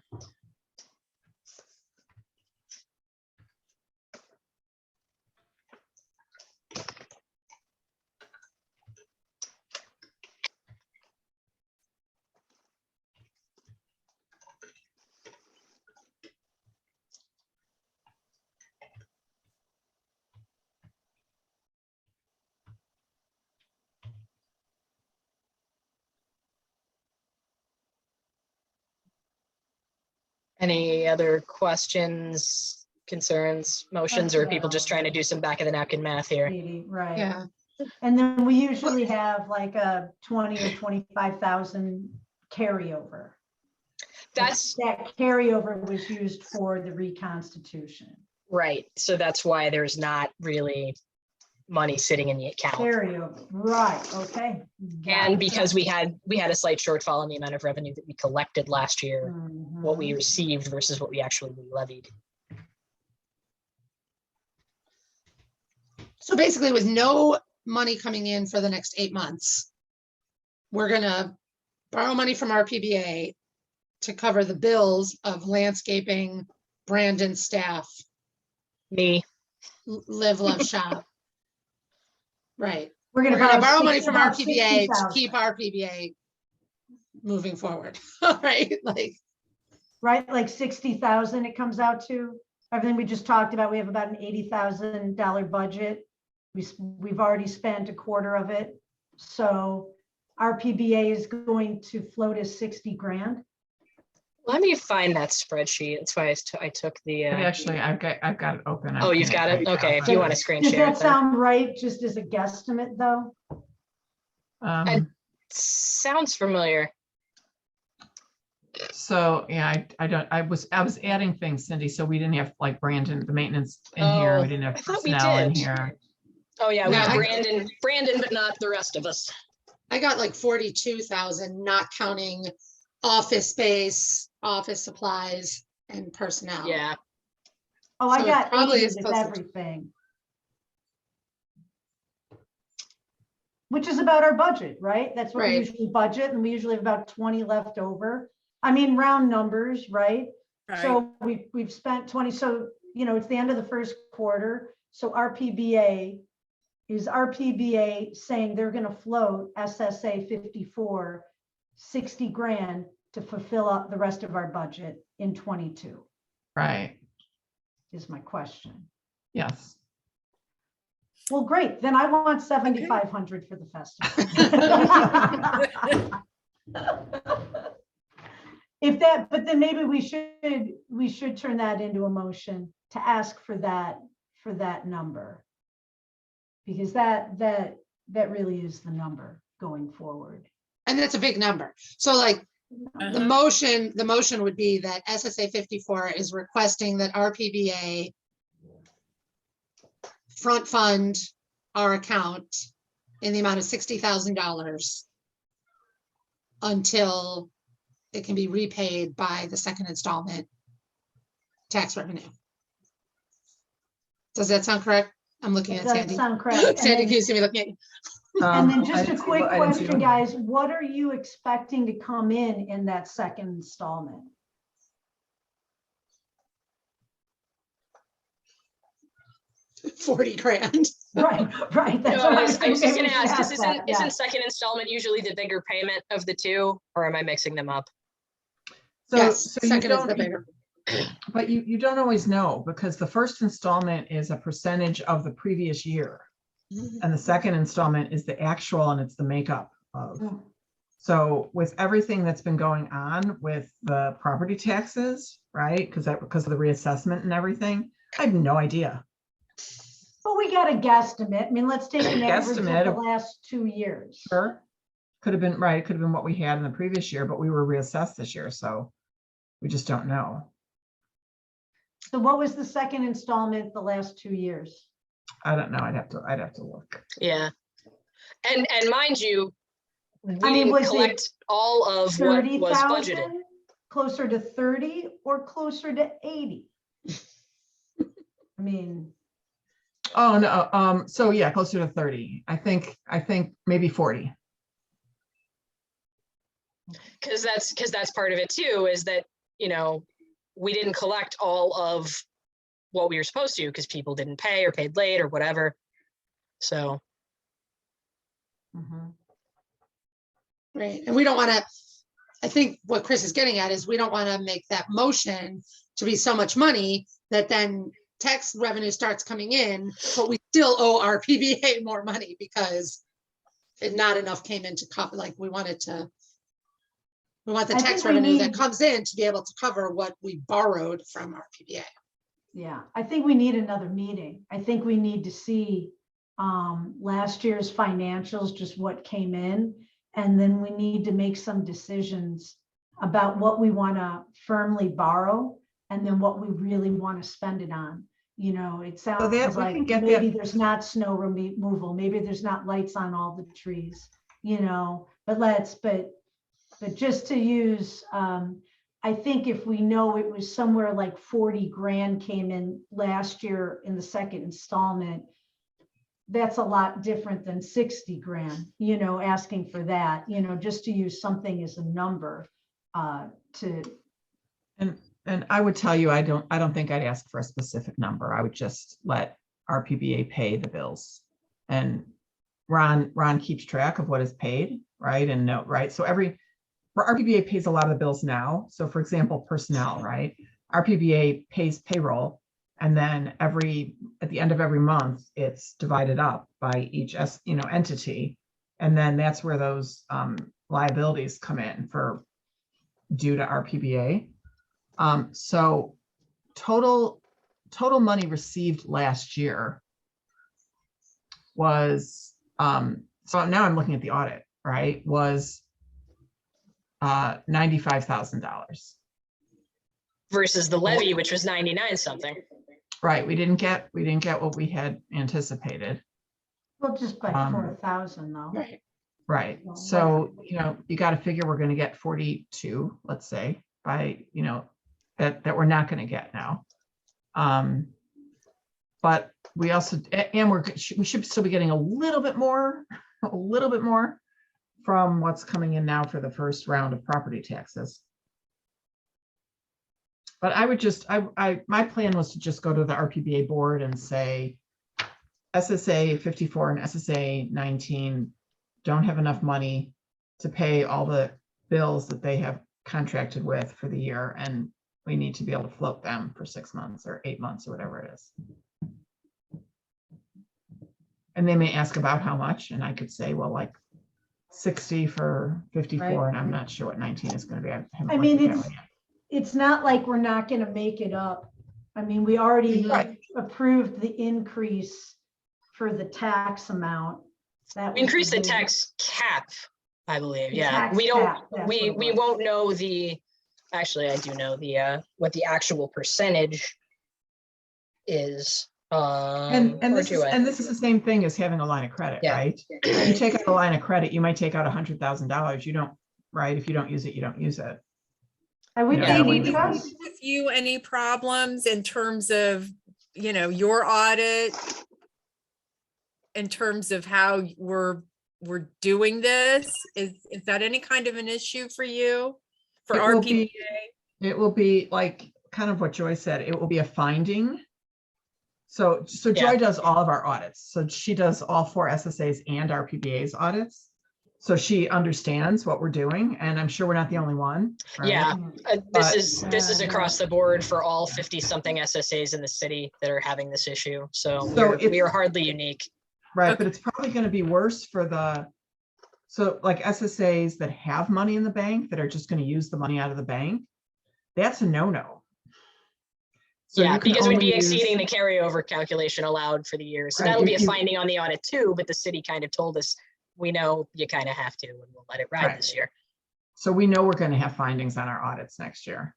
A: Any other questions, concerns, motions, or are people just trying to do some back of the napkin math here?
B: 80, right.
C: Yeah,
B: And then we usually have like a 20 or 25,000 carryover.
A: That's
B: That carryover was used for the reconstitution.
A: right. So that's why there's not really money sitting in the account.
B: Carryover, right, okay. Got
A: And
B: it.
A: because we had a slight shortfall in the amount of revenue that we collected last year, what we
B: Mhm.
A: received versus what we actually levied.
C: so basically with no money coming in for the next 8 months, we're gonna borrow money from RPBA to cover the bills of landscaping, Brandon staff,
A: Me,
C: Live, Love, Shop. Right.
B: We're
C: We're gonna borrow money from
B: about
C: RPBA to
B: 60,000,
C: keep RPBA moving forward, right? Like,
B: right, like 60,000 it comes out to. Everything we just talked about, we have about an $80,000 budget. We've already spent a quarter of it. So RPBA is going to float as 60 grand.
A: let me find that spreadsheet. That's why I took the.
E: But actually, I've got it open. I'm
A: Oh, you've
E: looking
A: got
E: at
A: it?
E: right
A: Okay,
E: now.
A: if you want to screen
B: Does
A: share
B: that
A: it then.
B: sound right, just as a guesstimate, though?
A: Sounds familiar.
E: So, yeah, I was adding things, Cindy, so we didn't have like Brandon, the maintenance in here.
A: Oh,
E: We didn't
A: I
E: have
A: thought we
E: personnel in
A: did.
E: here.
A: Oh, yeah, we
C: Yeah,
A: have
C: I-
A: Brandon, but not the rest of us.
C: I got like 42,000, not counting office space, office supplies, and personnel.
A: Yeah,
B: Oh, I
C: So it
B: got
C: probably
B: 80
C: is
B: with
C: closer to-
B: everything. Which is about our budget, right? That's what we
C: Right.
B: usually budget, and we usually have about 20 left over. I mean, round numbers, right? So we've spent 20, so, it's the end of the first quarter. So is RPBA saying they're gonna float SSA 54, 60 grand to fulfill up the rest of our budget in 22,
E: Right,
B: is my question.
E: yes.
B: Well, great, then I want 7,500 for the festival. if that, but then maybe we should turn that into a motion to ask for that number. Because that really is the number going forward.
C: And that's a big number. So like the motion would be that SSA 54 is requesting that RPBA front fund our account in the amount of $60,000 until it can be repaid by the second installment tax revenue. Does that sound correct? I'm looking
B: Does
C: at
B: that
C: Sandy.
B: sound correct?
C: Sandy, can you see me looking at you?
B: And then
E: I
B: just a
E: didn't see
B: quick
E: what- I didn't see
B: question,
E: what-
B: guys, what are you expecting to come in that second installment?
C: $40,000.
B: Right. That's
A: No,
B: what
A: I was just
B: thinking.
A: gonna
B: We should
A: ask,
B: that, yeah.
A: isn't second installment usually the bigger payment of the two, or am I mixing them up?
C: Yes,
E: So you
C: second is the
E: don't,
C: bigger.
E: but you don't always know, because the first installment is a percentage of the previous year. And the second installment is the actual, and it's the makeup of.
B: Mm.
E: So with everything that's been going on with the property taxes, right? Because of the reassessment and everything, I have no idea.
B: But we got a guesstimate. I mean, let's take an average of
E: Guesstimate
B: the
E: of-
B: last 2 years.
E: Sure. Could have been, right, could have been what we had in the previous year, but we were reassessed this year, so we just don't know.
B: So what was the second installment the last 2 years?
E: I don't know. I'd have to look.
A: Yeah. And mind you, we
B: I mean,
A: didn't
B: was it
A: collect all of what was budgeted.
B: 30,000, closer to 30 or closer to 80? I mean,
E: Oh, no, so yeah, closer to 30. I think maybe 40.
A: Because that's part of it too, is that, you know, we didn't collect all of what we were supposed to because people didn't pay or paid late or whatever. So,
B: mhm.
C: Right, and we don't want to, I think what Chris is getting at is we don't want to make that motion to be so much money that then tax revenue starts coming in, but we still owe our RPBA more money because not enough came into, like we want the
B: I
C: tax
B: think we
C: revenue that
B: need-
C: comes in to be able to cover what we borrowed from RPBA.
B: Yeah, I think we need another meeting. I think we need to see last year's financials, just what came in. And then we need to make some decisions about what we want to firmly borrow and then what we really want to spend it on. You know, it sounds
E: that we
B: like
E: can get
B: maybe
E: that-
B: there's not snow removal, maybe there's not lights on all the trees, you know, but just to use, I think if we know it was somewhere like 40 grand came in last year in the second installment, that's a lot different than 60 grand, you know, asking for that, you know, just to use something as a number to.
E: And I would tell you, I don't think I'd ask for a specific number. I would just let RPBA pay the bills. And Ron keeps track of what is paid, right? And note, right? So RPBA pays a lot of the bills now. So for example, personnel, right? RPBA pays payroll, and then at the end of every month, it's divided up by each entity. And then that's where those liabilities come in for due to RPBA. So total money received last year was, so now I'm looking at the audit, right? Was $95,000.
A: versus the levy, which was 99 something.
E: Right. We didn't get what we had anticipated.
B: Well, just by 4,000 though.
C: Right.
E: Right.
B: Well,
E: So, you got to figure we're going to get 42, let's say, by, that we're not going to get now. But we also, and we should still be getting a little bit more from what's coming in now for the first round of property taxes. But I would just, my plan was to just go to the RPBA board and say, SSA 54 and SSA 19 don't have enough money to pay all the bills that they have contracted with for the year, and we need to be able to float them for 6 months or 8 months or whatever it is. And they may ask about how much, and I could say, well, like 60 for 54, and I'm not sure what 19 is going to be.
B: I mean, it's not like we're not going to make it up. I mean, we already
E: Right.
B: approved the increase for the tax amount. That was
A: Increase the
B: big-
A: tax cap, I believe.
B: The
A: Yeah,
B: tax
A: we don't,
B: cap, that's
A: we
B: what it was.
A: won't know the, actually, I do know the, what the actual percentage is.
E: And
A: or
E: this
A: do
E: is
A: I?
E: and this is the same thing as having a line of credit,
A: Yeah.
E: right? You take out a line of credit, you might take out $100,000. You don't, right? If you don't use it, you don't use it.
B: Are we
E: Yeah,
B: paying
E: when you-
B: interest?
D: With you, any problems in terms of, you know, your audit? In terms of how we're doing this? Is that any kind of an issue for you? For
E: It will
D: RPBA?
E: It will be like kind of what Joy said. It will be a finding. So
A: Yeah.
E: Joy does all of our audits. So she does all 4 SSAs and RPBA's audits. So she understands what we're doing, and I'm sure we're not the only one. Right?
A: Yeah,
E: But-
A: this is across the board for all 50 something SSAs in the city that are having this issue. So
E: it's-
A: we are hardly unique.
E: Right,
D: Okay.
E: but it's probably going to be worse for so like SSAs that have money in the bank that are just going to use the money out of the bank. That's a no-no. So
A: Yeah,
E: you can
A: because we'd
E: only
A: be
E: use-
A: exceeding the carryover calculation allowed for the year. So
E: Right,
A: that'll be a
E: you-
A: finding on the audit too, but the city kind of told us, we know you kind of have to, and we'll let it ride
E: Right.
A: this year.
E: So we know we're going to have findings on our audits next year,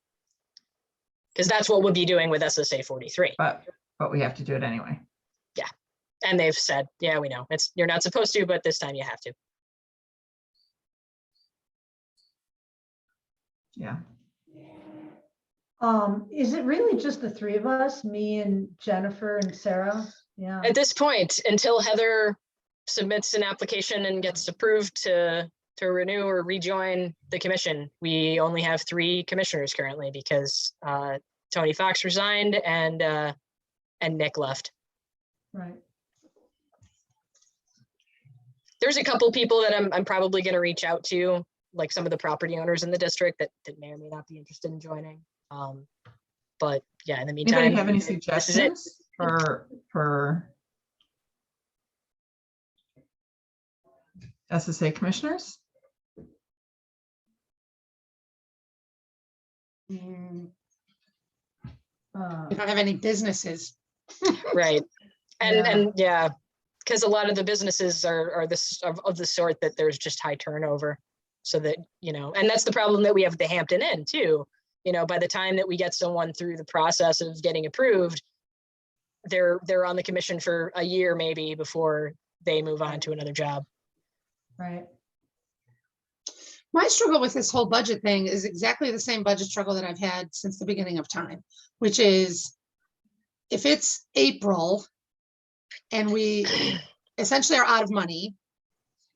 A: Because that's what we'll be doing with SSA 43.
E: but we have to do it anyway.
A: And they've said, yeah, we know, you're not supposed to, but this time you have to.
E: Yeah.
B: Is it really just the 3 of us, me and Jennifer and Sarah? Yeah.
A: At this point, until Heather submits an application and gets approved to renew or rejoin the commission, we only have 3 commissioners currently because Tony Fox resigned and Nick left.
B: Right.
A: There's a couple people that I'm probably going to reach out to, like some of the property owners in the district that may or may not be interested in joining. But yeah, in the meantime,
E: Anybody have any
A: this is it.
E: suggestions for SSA commissioners?
C: Mm,
B: Uh,
C: We don't have any businesses.
A: Right. And
B: Yeah.
A: and yeah, because a lot of the businesses are this of the sort that there's just high turnover. So that, you know, and that's the problem that we have at the Hampton Inn too. You know, by the time that we get someone through the process of getting approved, they're on the commission for a year maybe before they move on to another job.
B: Right.
C: My struggle with this whole budget thing is exactly the same budget struggle that I've had since the beginning of time, which is if it's April and we essentially are out of money,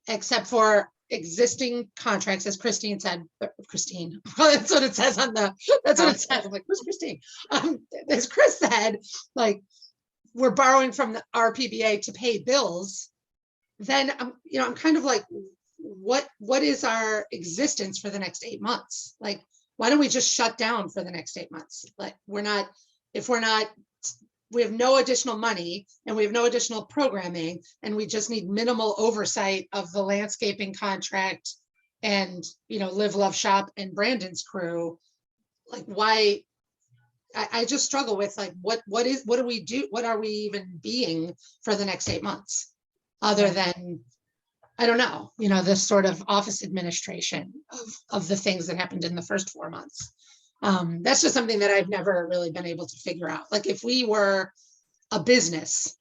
C: except for existing contracts, as Christine said, Christine, that's what it says on that's what it says. I'm like, who's Christine? As Chris said, like, we're borrowing from the RPBA to pay bills, then I'm kind of like, what is our existence for the next 8 months? Like, why don't we just shut down for the next 8 months? Like, we have no additional money and we have no additional programming, and we just need minimal oversight of the landscaping contract and, Live, Love, Shop and Brandon's crew. Like, why? I just struggle with, like, what do we do? What are we even being for the next 8 months? Other than, I don't know, this sort of office administration of the things that happened in the first 4 months. That's just something that I've never really been able to figure out. Like, if we were a business,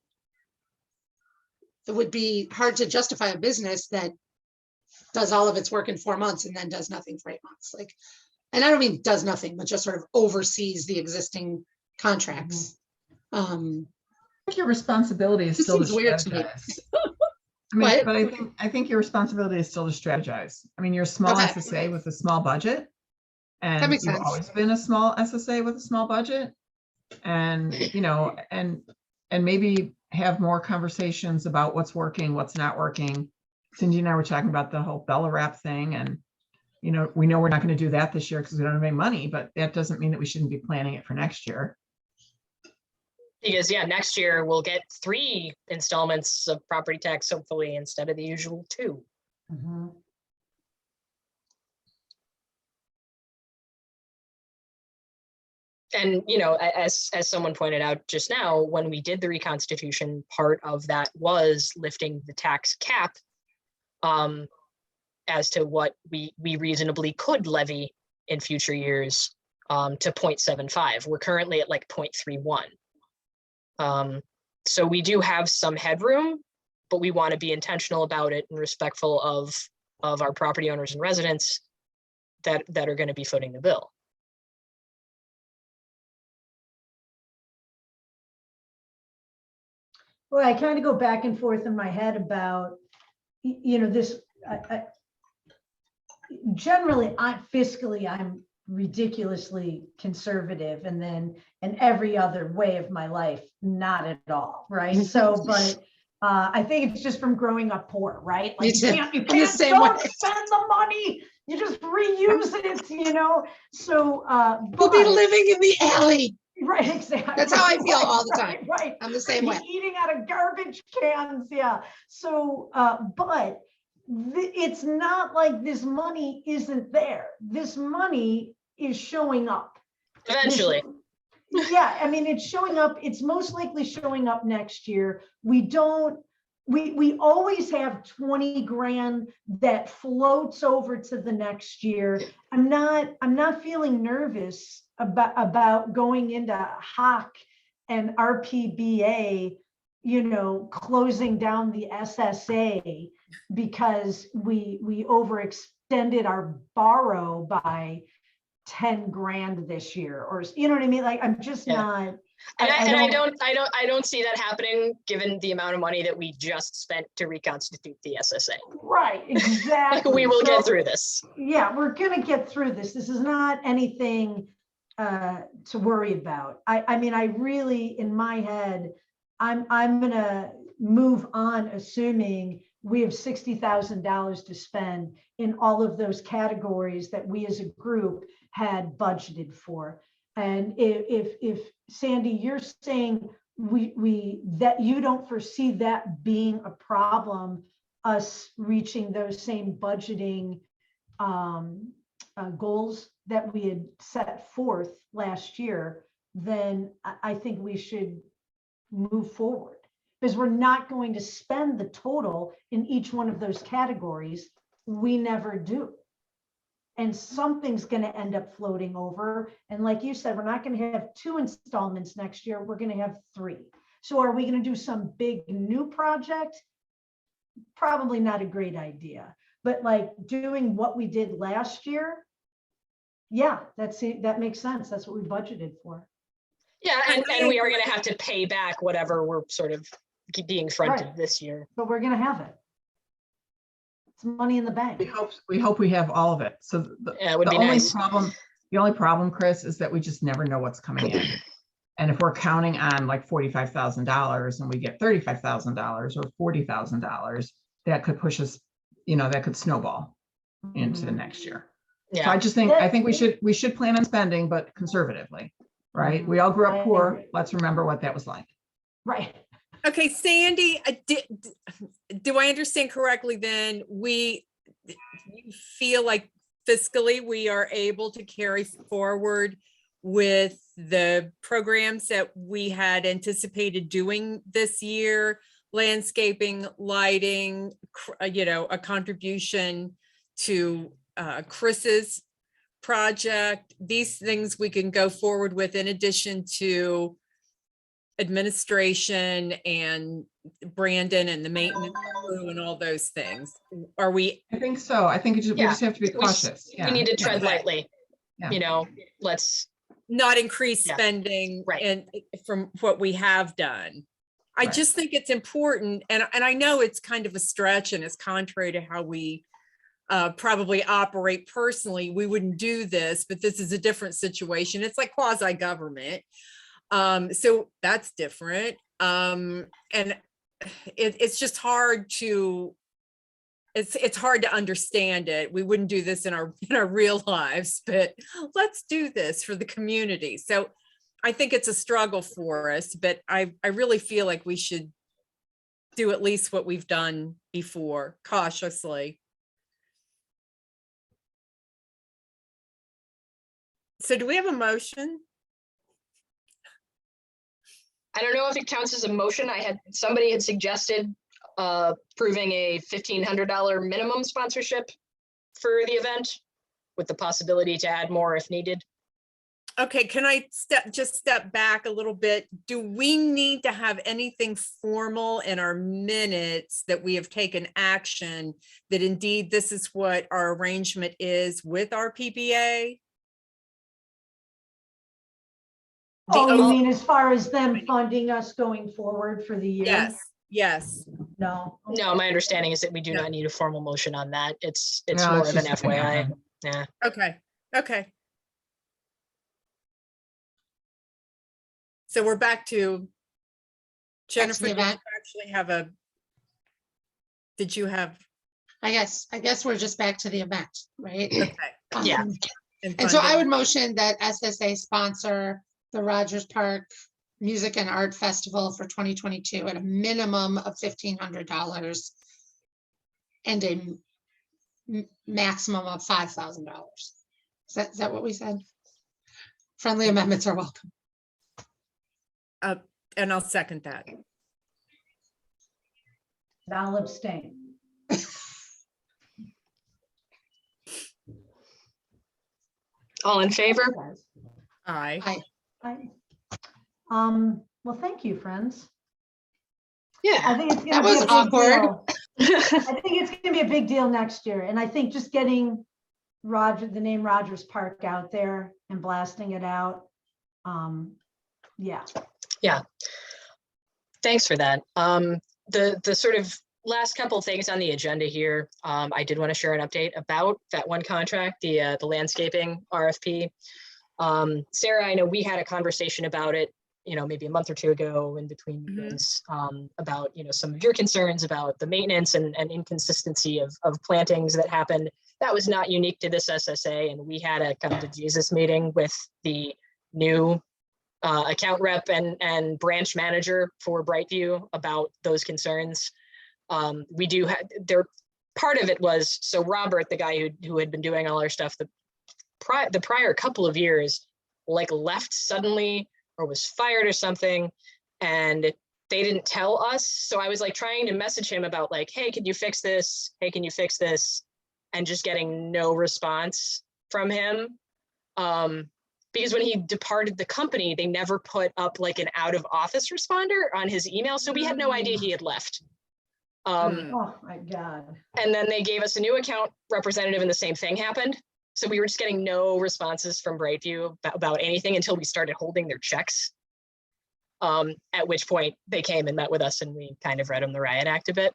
C: it would be hard to justify a business that does all of its work in 4 months and then does nothing for 8 months. Like, and I don't mean does nothing, but just sort of oversees the existing contracts.
E: I think your responsibility is
C: This
E: still to
C: seems weird to me.
E: strategize.
C: What?
E: But I think your responsibility is still to strategize. I mean, you're a small
C: Okay.
E: SSA with a small budget.
C: That
E: And
C: makes
E: you've
C: sense.
E: always been a small SSA with a small budget. And, and maybe have more conversations about what's working, what's not working. Cindy and I were talking about the whole Bella Wrap thing, and, we know we're not going to do that this year because we don't have any money, but that doesn't mean that we shouldn't be planning it for next year.
A: Because yeah, next year we'll get 3 installments of property tax, hopefully, instead of the usual 2.
B: Mhm.
A: And, you know, as someone pointed out just now, when we did the reconstitution, part of that was lifting the tax cap as to what we reasonably could levy in future years to 0.75. We're currently at like 0.31. So we do have some headroom, but we want to be intentional about it and respectful of our property owners and residents that are going to be footing the bill.
B: Well, I kind of go back and forth in my head about, you know, this, generally, fiscally, I'm ridiculously conservative, and then in every other way of my life, not at all, right? So, but I think it's just from growing up poor, right? Like you can't don't spend the money, you just reuse it, you know? So,
C: We'll be living in the alley.
B: right, exactly.
C: That's how I feel all the time.
B: Right.
C: I'm the same way.
B: Eating out of garbage cans, yeah. So, but it's not like this money isn't there. This money is showing up.
A: Eventually.
B: Yeah, I mean, it's showing up. It's most likely showing up next year. We always have 20 grand that floats over to the next year. I'm not feeling nervous about going into HOC and RPBA, you know, closing down the SSA because we overextended our borrow by 10 grand this year, or you know what I mean? Like, I'm just not.
A: I don't see that happening given the amount of money that we just spent to reconstitute the SSA.
B: Right, exactly.
A: We will get through this.
B: Yeah, we're gonna get through this. This is not anything to worry about. I mean, I really, in my head, I'm gonna move on assuming we have $60,000 to spend in all of those categories that we as a group had budgeted for. And if Sandy, you're saying that you don't foresee that being a problem, us reaching those same budgeting goals that we had set forth last year, then I think we should move forward, because we're not going to spend the total in each one of those categories. We never do. And something's going to end up floating over. And like you said, we're not going to have 2 installments next year. We're going to have 3. So are we going to do some big new project? Probably not a great idea. But like doing what we did last year, yeah, that makes sense. That's what we budgeted for.
A: Yeah, and we are going to have to pay back whatever we're sort of being fronted
B: Right.
A: this year.
B: But we're going to have it. It's money in the bank.
E: We hope we have all of it. So
A: Yeah, it would be nice.
E: the only problem, Chris, is that we just never know what's coming in. And if we're counting on like $45,000 and we get $35,000 or $40,000, that could push us, you know, that could snowball into the next year. So
A: Yeah,
E: I think we should plan on spending, but conservatively, right? We all grew up poor. Let's remember what that was like.
B: Right.
D: Okay, Sandy, do I understand correctly then? You feel like fiscally we are able to carry forward with the programs that we had anticipated doing this year, landscaping, lighting, you know, a contribution to Chris's project. These things we can go forward with in addition to administration and Brandon and the maintenance crew and all those things. Are we?
E: I think so. I think we just have to be cautious.
A: we need to tread lightly.
E: Yeah.
A: You know, let's
D: Not increase spending
A: Right.
D: and from what we have done. I
E: Right.
D: just think it's important, and I know it's kind of a stretch and it's contrary to how we probably operate personally. We wouldn't do this, but this is a different situation. It's like quasi-government. So that's different. And it's just hard to, it's hard to understand it. We wouldn't do this in our real lives, but let's do this for the community. So I think it's a struggle for us, but I really feel like we should do at least what we've done before, cautiously. So do we have a motion?
A: I don't know if it counts as a motion. Somebody had suggested proving a $1,500 minimum sponsorship for the event with the possibility to add more if needed.
D: Okay, can I step back a little bit? Do we need to have anything formal in our minutes that we have taken action that indeed this is what our arrangement is with our PBA?
B: Oh, you mean as far as them funding us going forward for the year?
D: Yes, yes.
B: No.
A: No, my understanding is that we do
D: Yeah.
A: not need a formal motion on that. It's
E: No,
A: more
E: it's
A: of an
E: just-
A: FYI. Yeah.
D: Okay, okay. So we're back to Jennifer, did you
C: event.
D: actually have did you have?
C: I guess we're just back to the event, right?
D: Okay.
A: Yeah.
C: Um,
D: and
C: And so I
D: funding?
C: would motion that SSA sponsor the Rogers Park Music and Art Festival for 2022 at a minimum of $1,500 and a maximum of $5,000. Is that what we said? Friendly amendments are welcome.
D: And I'll second that.
B: I'll abstain.
A: All in favor?
D: Aye.
B: Aye. Well, thank you, friends. I
A: Yeah.
B: think it's
C: That
B: gonna be
C: was
B: a big
C: awkward.
B: deal. I think it's gonna be a big deal next year. And I think just getting the name Rogers Park out there and blasting it out. Yeah.
A: Thanks for that. The sort of last couple of things on the agenda here, I did want to share an update about that one contract, the landscaping RFP. Sarah, I know we had a conversation about it, maybe a month or two ago in between meetings, about, some of your concerns about the maintenance and inconsistency of plantings that happened. That was not unique to this SSA, and we had a come to Jesus meeting with the new account rep and branch manager for Brightview about those concerns. We do have part of it was, so Robert, the guy who had been doing all our stuff the prior couple of years, like left suddenly or was fired or something, and they didn't tell us. So I was like trying to message him about like, hey, can you fix this? Hey, can you fix this? And just getting no response from him. Because when he departed the company, they never put up like an out of office responder on his email. So we had no idea he had left.
B: Oh, my God.
A: And then they gave us a new account representative and the same thing happened. So we were just getting no responses from Brightview about anything until we started holding their checks. At which point they came and met with us and we kind of read them the riot act a bit.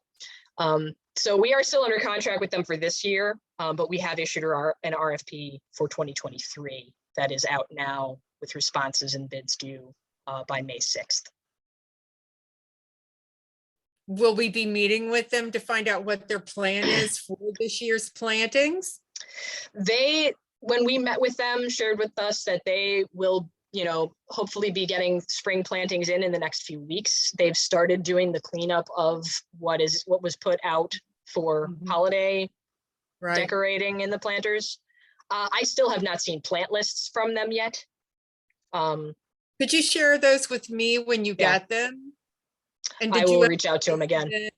A: So we are still under contract with them for this year, but we have issued an RFP for 2023 that is out now with responses and bids due by May 6th.
D: Will we be meeting with them to find out what their plan is for this year's plantings?
A: When we met with them, shared with us that they will, hopefully be getting spring plantings in the next few weeks. They've started doing the cleanup of what was put out for holiday decorating in the planters. I still have not seen plant lists from them yet.
D: Could you share those with me when you
A: Yeah.
D: get them? And
A: I
D: did
A: will
D: you
A: reach out to them again.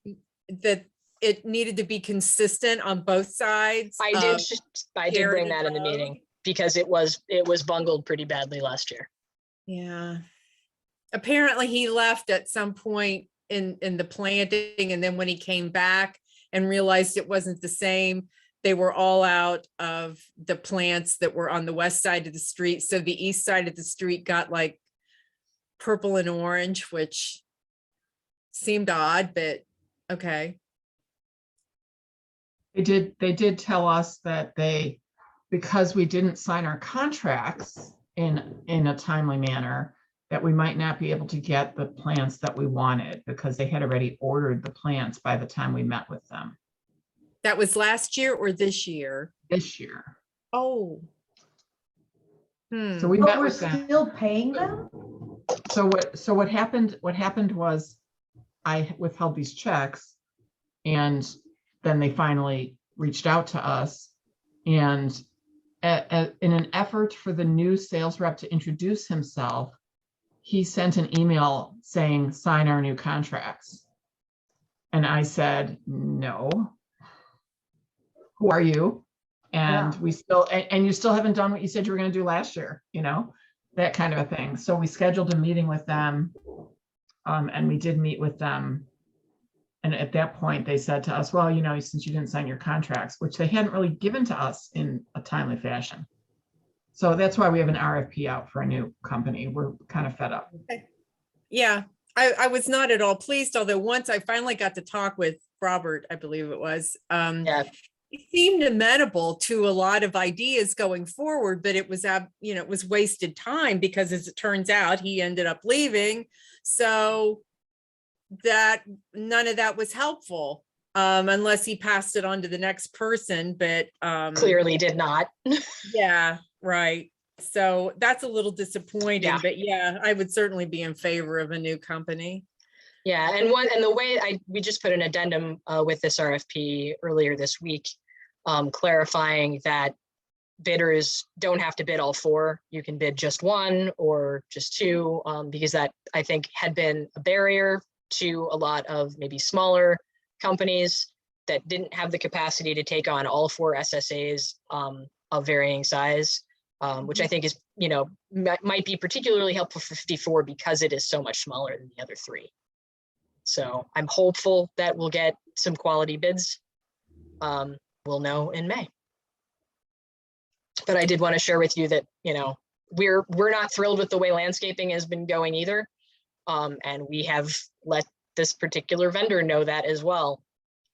D: that it needed to be consistent on both sides?
A: I did bring that in the
D: Sheridan
A: meeting because it was bungled pretty badly last year.
D: Yeah. Apparently he left at some point in the planting, and then when he came back and realized it wasn't the same, they were all out of the plants that were on the west side of the street. So the east side of the street got like purple and orange, which seemed odd, but okay.
E: They did tell us that because we didn't sign our contracts in a timely manner, that we might not be able to get the plants that we wanted because they had already ordered the plants by the time we met with them
D: That was last year or this year?
E: this year.
D: Oh.
E: So we
B: But
E: met
B: we're
E: with them.
B: still paying them?
E: So what happened was I withheld these checks, and then they finally reached out to us, and in an effort for the new sales rep to introduce himself, he sent an email saying, sign our new contracts. And I said, no. Who are you? And
B: Yeah.
E: we still, and you still haven't done what you said you were going to do last year, you know, that kind of a thing. So we scheduled a meeting with them. And we did meet with them. And at that point, they said to us, well, you know, since you didn't sign your contracts, which they hadn't really given to us in a timely fashion. So that's why we have an RFP out for a new company. We're kind of fed up.
D: Yeah, I was not at all pleased, although once I finally got to talk with Robert, I believe it was,
A: Yeah.
D: he seemed amenable to a lot of ideas going forward, but it was, you know, it was wasted time because as it turns out, he ended up leaving. So that none of that was helpful, unless he passed it on to the next person, but
A: Clearly did not.
D: yeah, right. So that's a little disappointing,
A: Yeah.
D: but yeah, I would certainly be in favor of a new company.
A: Yeah, and the way we just put an addendum with this RFP earlier this week, clarifying that bidders don't have to bid all four. You can bid just one or just two, because that I think had been a barrier to a lot of maybe smaller companies that didn't have the capacity to take on all four SSAs of varying size, which I think is, you know, might be particularly helpful for 54 because it is so much smaller than the other three. So I'm hopeful that we'll get some quality bids. We'll know in May. But I did want to share with you that, you know, we're not thrilled with the way landscaping has been going either. And we have let this particular vendor know that as well.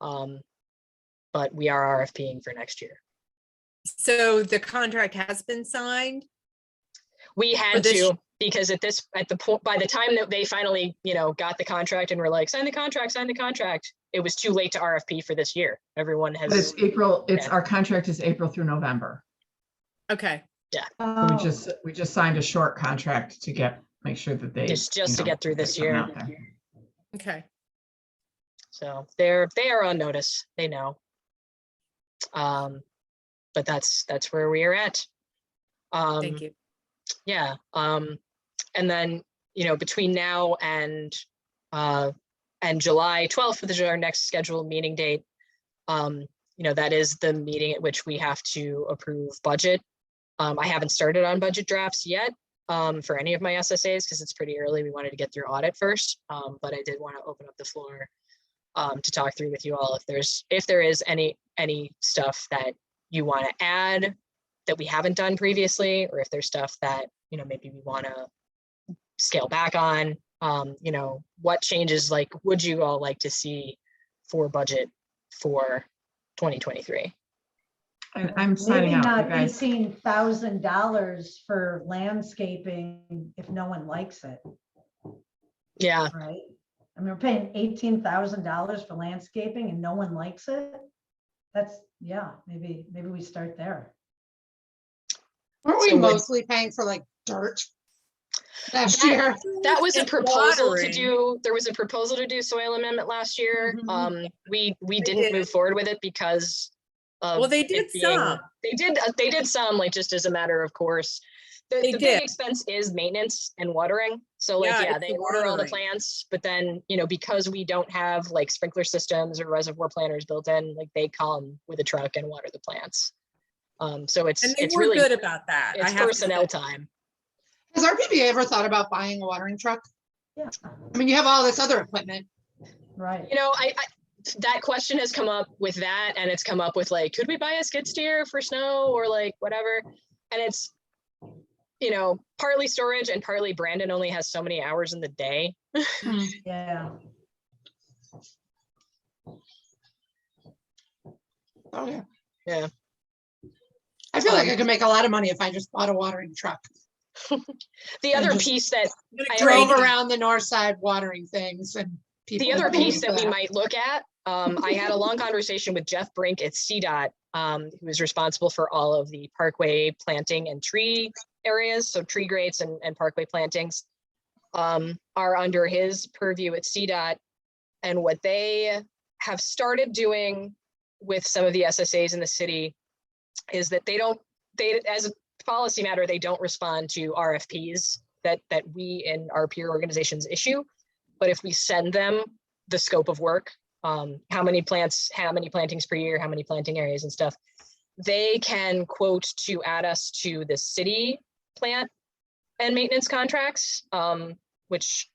A: But we are RFPing for next year.
D: So the contract has been signed?
A: We had to, because by the time that they finally, you know, got the contract and were like, sign the contract, it was too late to RFP for this year. Everyone has.
E: But it's April, our contract is April through November.
D: Okay.
E: So
B: Oh,
E: we just signed a short contract to make sure that they.
A: Just
E: you
A: to
E: know,
A: get through this
E: get something
A: year.
E: out there.
D: Okay.
A: So they are on notice. They know. But that's where we are at.
D: Thank you.
A: Yeah. And then, you know, between now and July 12th, which is our next scheduled meeting date, you know, that is the meeting at which we have to approve budget. I haven't started on budget drafts yet for any of my SSAs because it's pretty early. We wanted to get through audit first, but I did want to open up the floor to talk through with you all if there is any stuff that you want to add that we haven't done previously, or if there's stuff that, you know, maybe we want to scale back on, you know, what changes would you all like to see for budget for 2023?
E: And I'm signing
B: maybe
E: out,
B: not
E: you guys.
B: $18,000 for landscaping if no one likes it,
A: Yeah.
B: right? I mean, we're paying $18,000 for landscaping and no one likes it. That's, yeah, maybe we start there.
C: Weren't we
A: So
C: mostly paying for like dirt last year?
A: That was a
D: And
A: proposal
D: watering.
A: to do. There was a proposal to do soil amendment last year. We didn't
D: did.
A: move forward with it because of
D: Well, they did
A: it being-
D: some.
A: They did some, like, just as a matter of course.
D: They
A: The
D: did.
A: big expense is maintenance and watering. So like,
D: Yeah,
A: yeah,
D: it's
A: they
D: the
A: order all the
D: watering.
A: plants, but then, you know, because we don't have like sprinkler systems or reservoir planters built in, like they come with a truck and water the plants. So
D: And they
A: it's
D: were
A: really,
D: good about that. I
A: it's
D: have to
A: personnel
D: say.
A: time.
C: Has RPBA ever thought about buying a watering truck?
B: Yeah,
C: I mean, you have all this other equipment.
B: right.
A: You know, I that question has come up with that, and it's come up with like, could we buy a skid steer for snow or like whatever? And it's, you know, partly storage and partly Brandon only has so many hours in the day.
B: Yeah.
C: Oh, yeah.
A: Yeah.
C: I feel like I could make a lot of money if I just bought a watering truck.
A: The other
C: just-
A: piece that I
C: Drove
A: think-
C: around the north side watering things and people.
A: the other
C: would pay
A: piece
C: me
A: that
C: for
A: we might look at, I had a long conversation with Jeff Brink at CDOT, who is responsible for all of the parkway planting and tree areas. So tree grates and parkway plantings are under his purview at CDOT. And what they have started doing with some of the SSAs in the city is that they as a policy matter, they don't respond to RFPs that we in our peer organizations issue. But if we send them the scope of work, how many plantings per year, how many planting areas and stuff, they can quote to add us to the city plant and maintenance contracts, which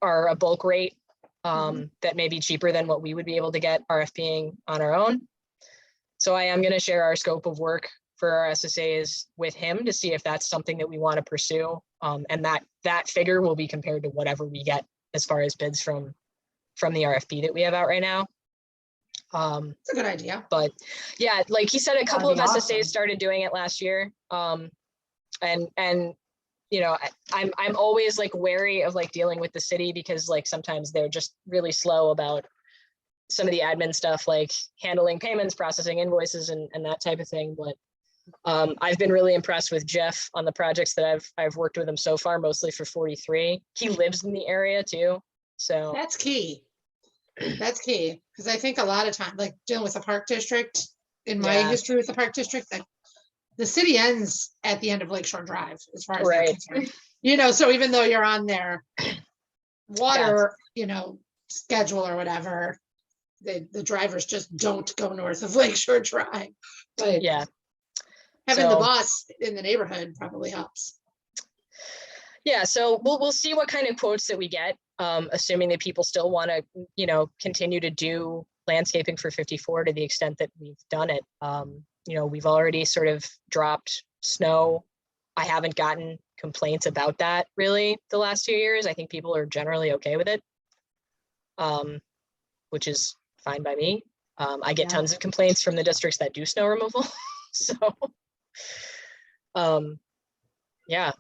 A: are a bulk rate that may be cheaper than what we would be able to get RFPing on our own. So I am going to share our scope of work for our SSAs with him to see if that's something that we want to pursue. And that figure will be compared to whatever we get as far as bids from the RFP that we have out right now.
C: It's a good idea.
A: But yeah, like he said, a couple of
B: That'd be
A: SSAs
B: awesome.
A: started doing it last year. And you know, I'm always like wary of like dealing with the city because like sometimes they're just really slow about some of the admin stuff, like handling payments, processing invoices and that type of thing. But I've been really impressed with Jeff on the projects that I've worked with him so far, mostly for 43. He lives in the area too. So
C: That's key. That's key. Because I think a lot of time, like dealing with the park district, in my
A: Yeah.
C: history with the park district, that the city ends at the end of Lakeshore Drive, as far as they're
A: Right.
C: concerned. You know, so even though you're on their water, you know, schedule or whatever, the drivers just don't go north of Lakeshore Drive. But
A: yeah.
C: having the
A: So-
C: boss in the neighborhood probably helps.
A: Yeah, so we'll see what kind of quotes that we get, assuming that people still want to, you know, continue to do landscaping for 54 to the extent that we've done it. You know, we've already sort of dropped snow. I haven't gotten complaints about that really the last 2 years. I think people are generally okay with it, which is fine by me. I get
B: Yeah.
A: tons of complaints from the districts that do snow removal. So, yeah.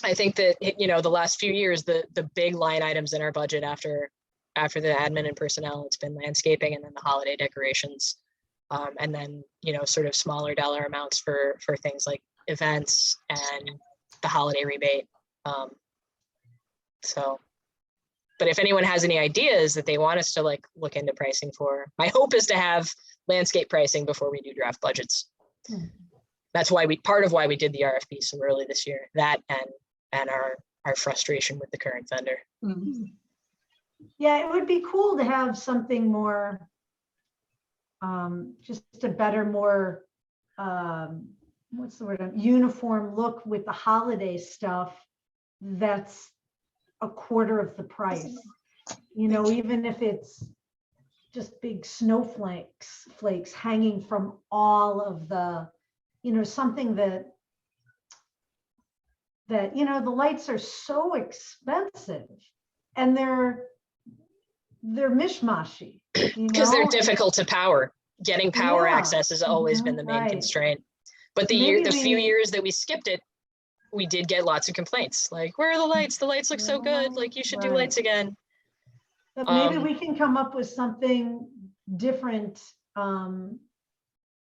A: I think that, you know, the last few years, the big line items in our budget after the admin and personnel, it's been landscaping and then the holiday decorations. And then, you know, sort of smaller dollar amounts for things like events and the holiday rebate. So, but if anyone has any ideas that they want us to like look into pricing for, my hope is to have landscape pricing before we do draft budgets. That's why part of why we did the RFP so early this year, that and our frustration with the current vendor.
B: Yeah, it would be cool to have something more, just a better, more, what's the word, uniform look with the holiday stuff that's a quarter of the price. You know, even if it's just big flakes hanging from all of the, you know, something that, you know, the lights are so expensive and they're mishmashy.
A: Because they're difficult to power. Getting power
B: Yeah.
A: access has always been the main
B: Right.
A: constraint. But
B: Maybe
A: the few
B: we-
A: years that we skipped it, we did get lots of complaints. Like, where are the lights? The lights look so good. Like, you should do
B: Right.
A: lights again.
B: But maybe
A: Um,
B: we can come up with something different,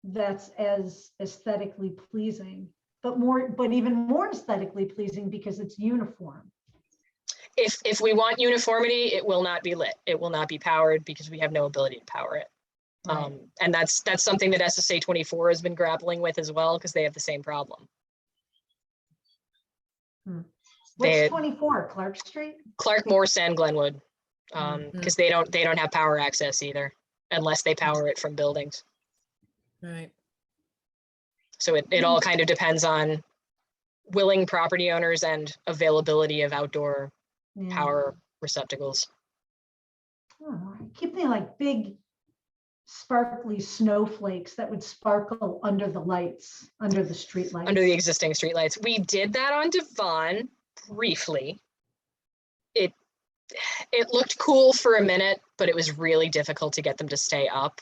B: that's as aesthetically pleasing, but even more aesthetically pleasing because it's uniform.
A: If we want uniformity, it will not be lit. It will not be powered because we have no ability to power it.
B: Right.
A: And that's something that SSA 24 has been grappling with as well, because they have the same problem.
B: What's
A: They-
B: 24 Clark Street?
A: Clark, Morse, and Glenwood,
B: Mm.
A: because they don't have power access either, unless they power it from buildings.
D: Right.
A: So it all kind of depends on willing property owners and availability of outdoor
B: Yeah.
A: power receptacles.
B: Oh, I keep thinking like big sparkly snowflakes that would sparkle under the lights, under the street lights.
A: Under the existing streetlights. We did that on Devon briefly. It looked cool for a minute, but it was really difficult to get them to stay up.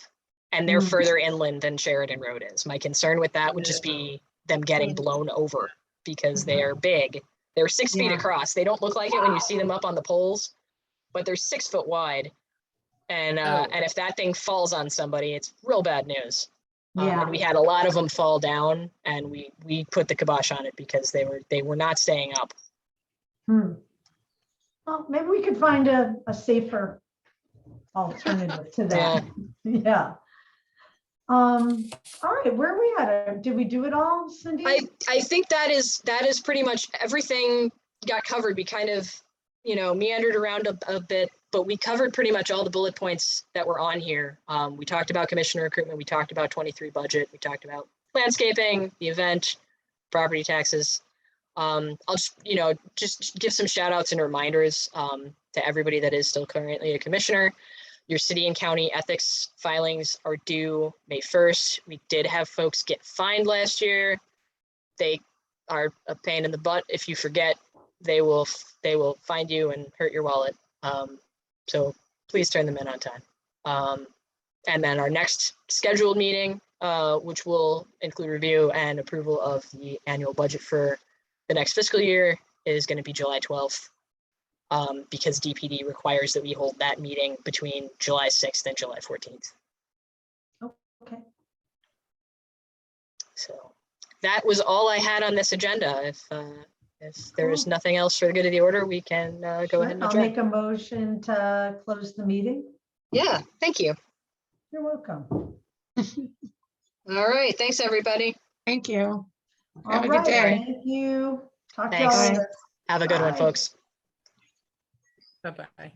A: And they're
B: Mm.
A: further inland than Sheridan Road is. My concern with that would just be them getting blown over because they're big. They're 6 feet
B: Yeah.
A: across. They don't look like it when you see them up on the poles, but they're 6 foot wide. And and if that thing falls on somebody, it's real bad news.
B: Yeah.
A: And we had a lot of them fall down, and we put the kibosh on it because they were not staying up.
B: Well, maybe we could find a safer alternative to that. Yeah. All right, where are we at? Did we do it all, Cindy?
A: I think that is pretty much everything got covered. We kind of, meandered around a bit, but we covered pretty much all the bullet points that were on here. We talked about commissioner recruitment. We talked about 23 budget. We talked about landscaping, the event, property taxes. I'll just give some shout outs and reminders to everybody that is still currently a commissioner. Your city and county ethics filings are due May 1st. We did have folks get fined last year. They are a pain in the butt. If you forget, they will find you and hurt your wallet. So please turn them in on time. And then our next scheduled meeting, which will include review and approval of the annual budget for the next fiscal year, is going to be July 12th. Because DPD requires that we hold that meeting between July 6th and July 14th.
B: Okay.
A: So that was all I had on this agenda. If there's
B: Cool.
A: nothing else for the good of the order, we can go ahead and
B: I'll
A: adjourn.
B: make a motion to close the meeting.
A: Yeah, thank you.
B: You're welcome.
A: All right, thanks everybody.
C: Thank you.
B: All
C: Have a good
B: right,
C: day.
B: thank you. Talk to
A: Thanks.
B: y'all later.
A: Have a good one,
B: Bye.
A: folks.
D: Bye-bye.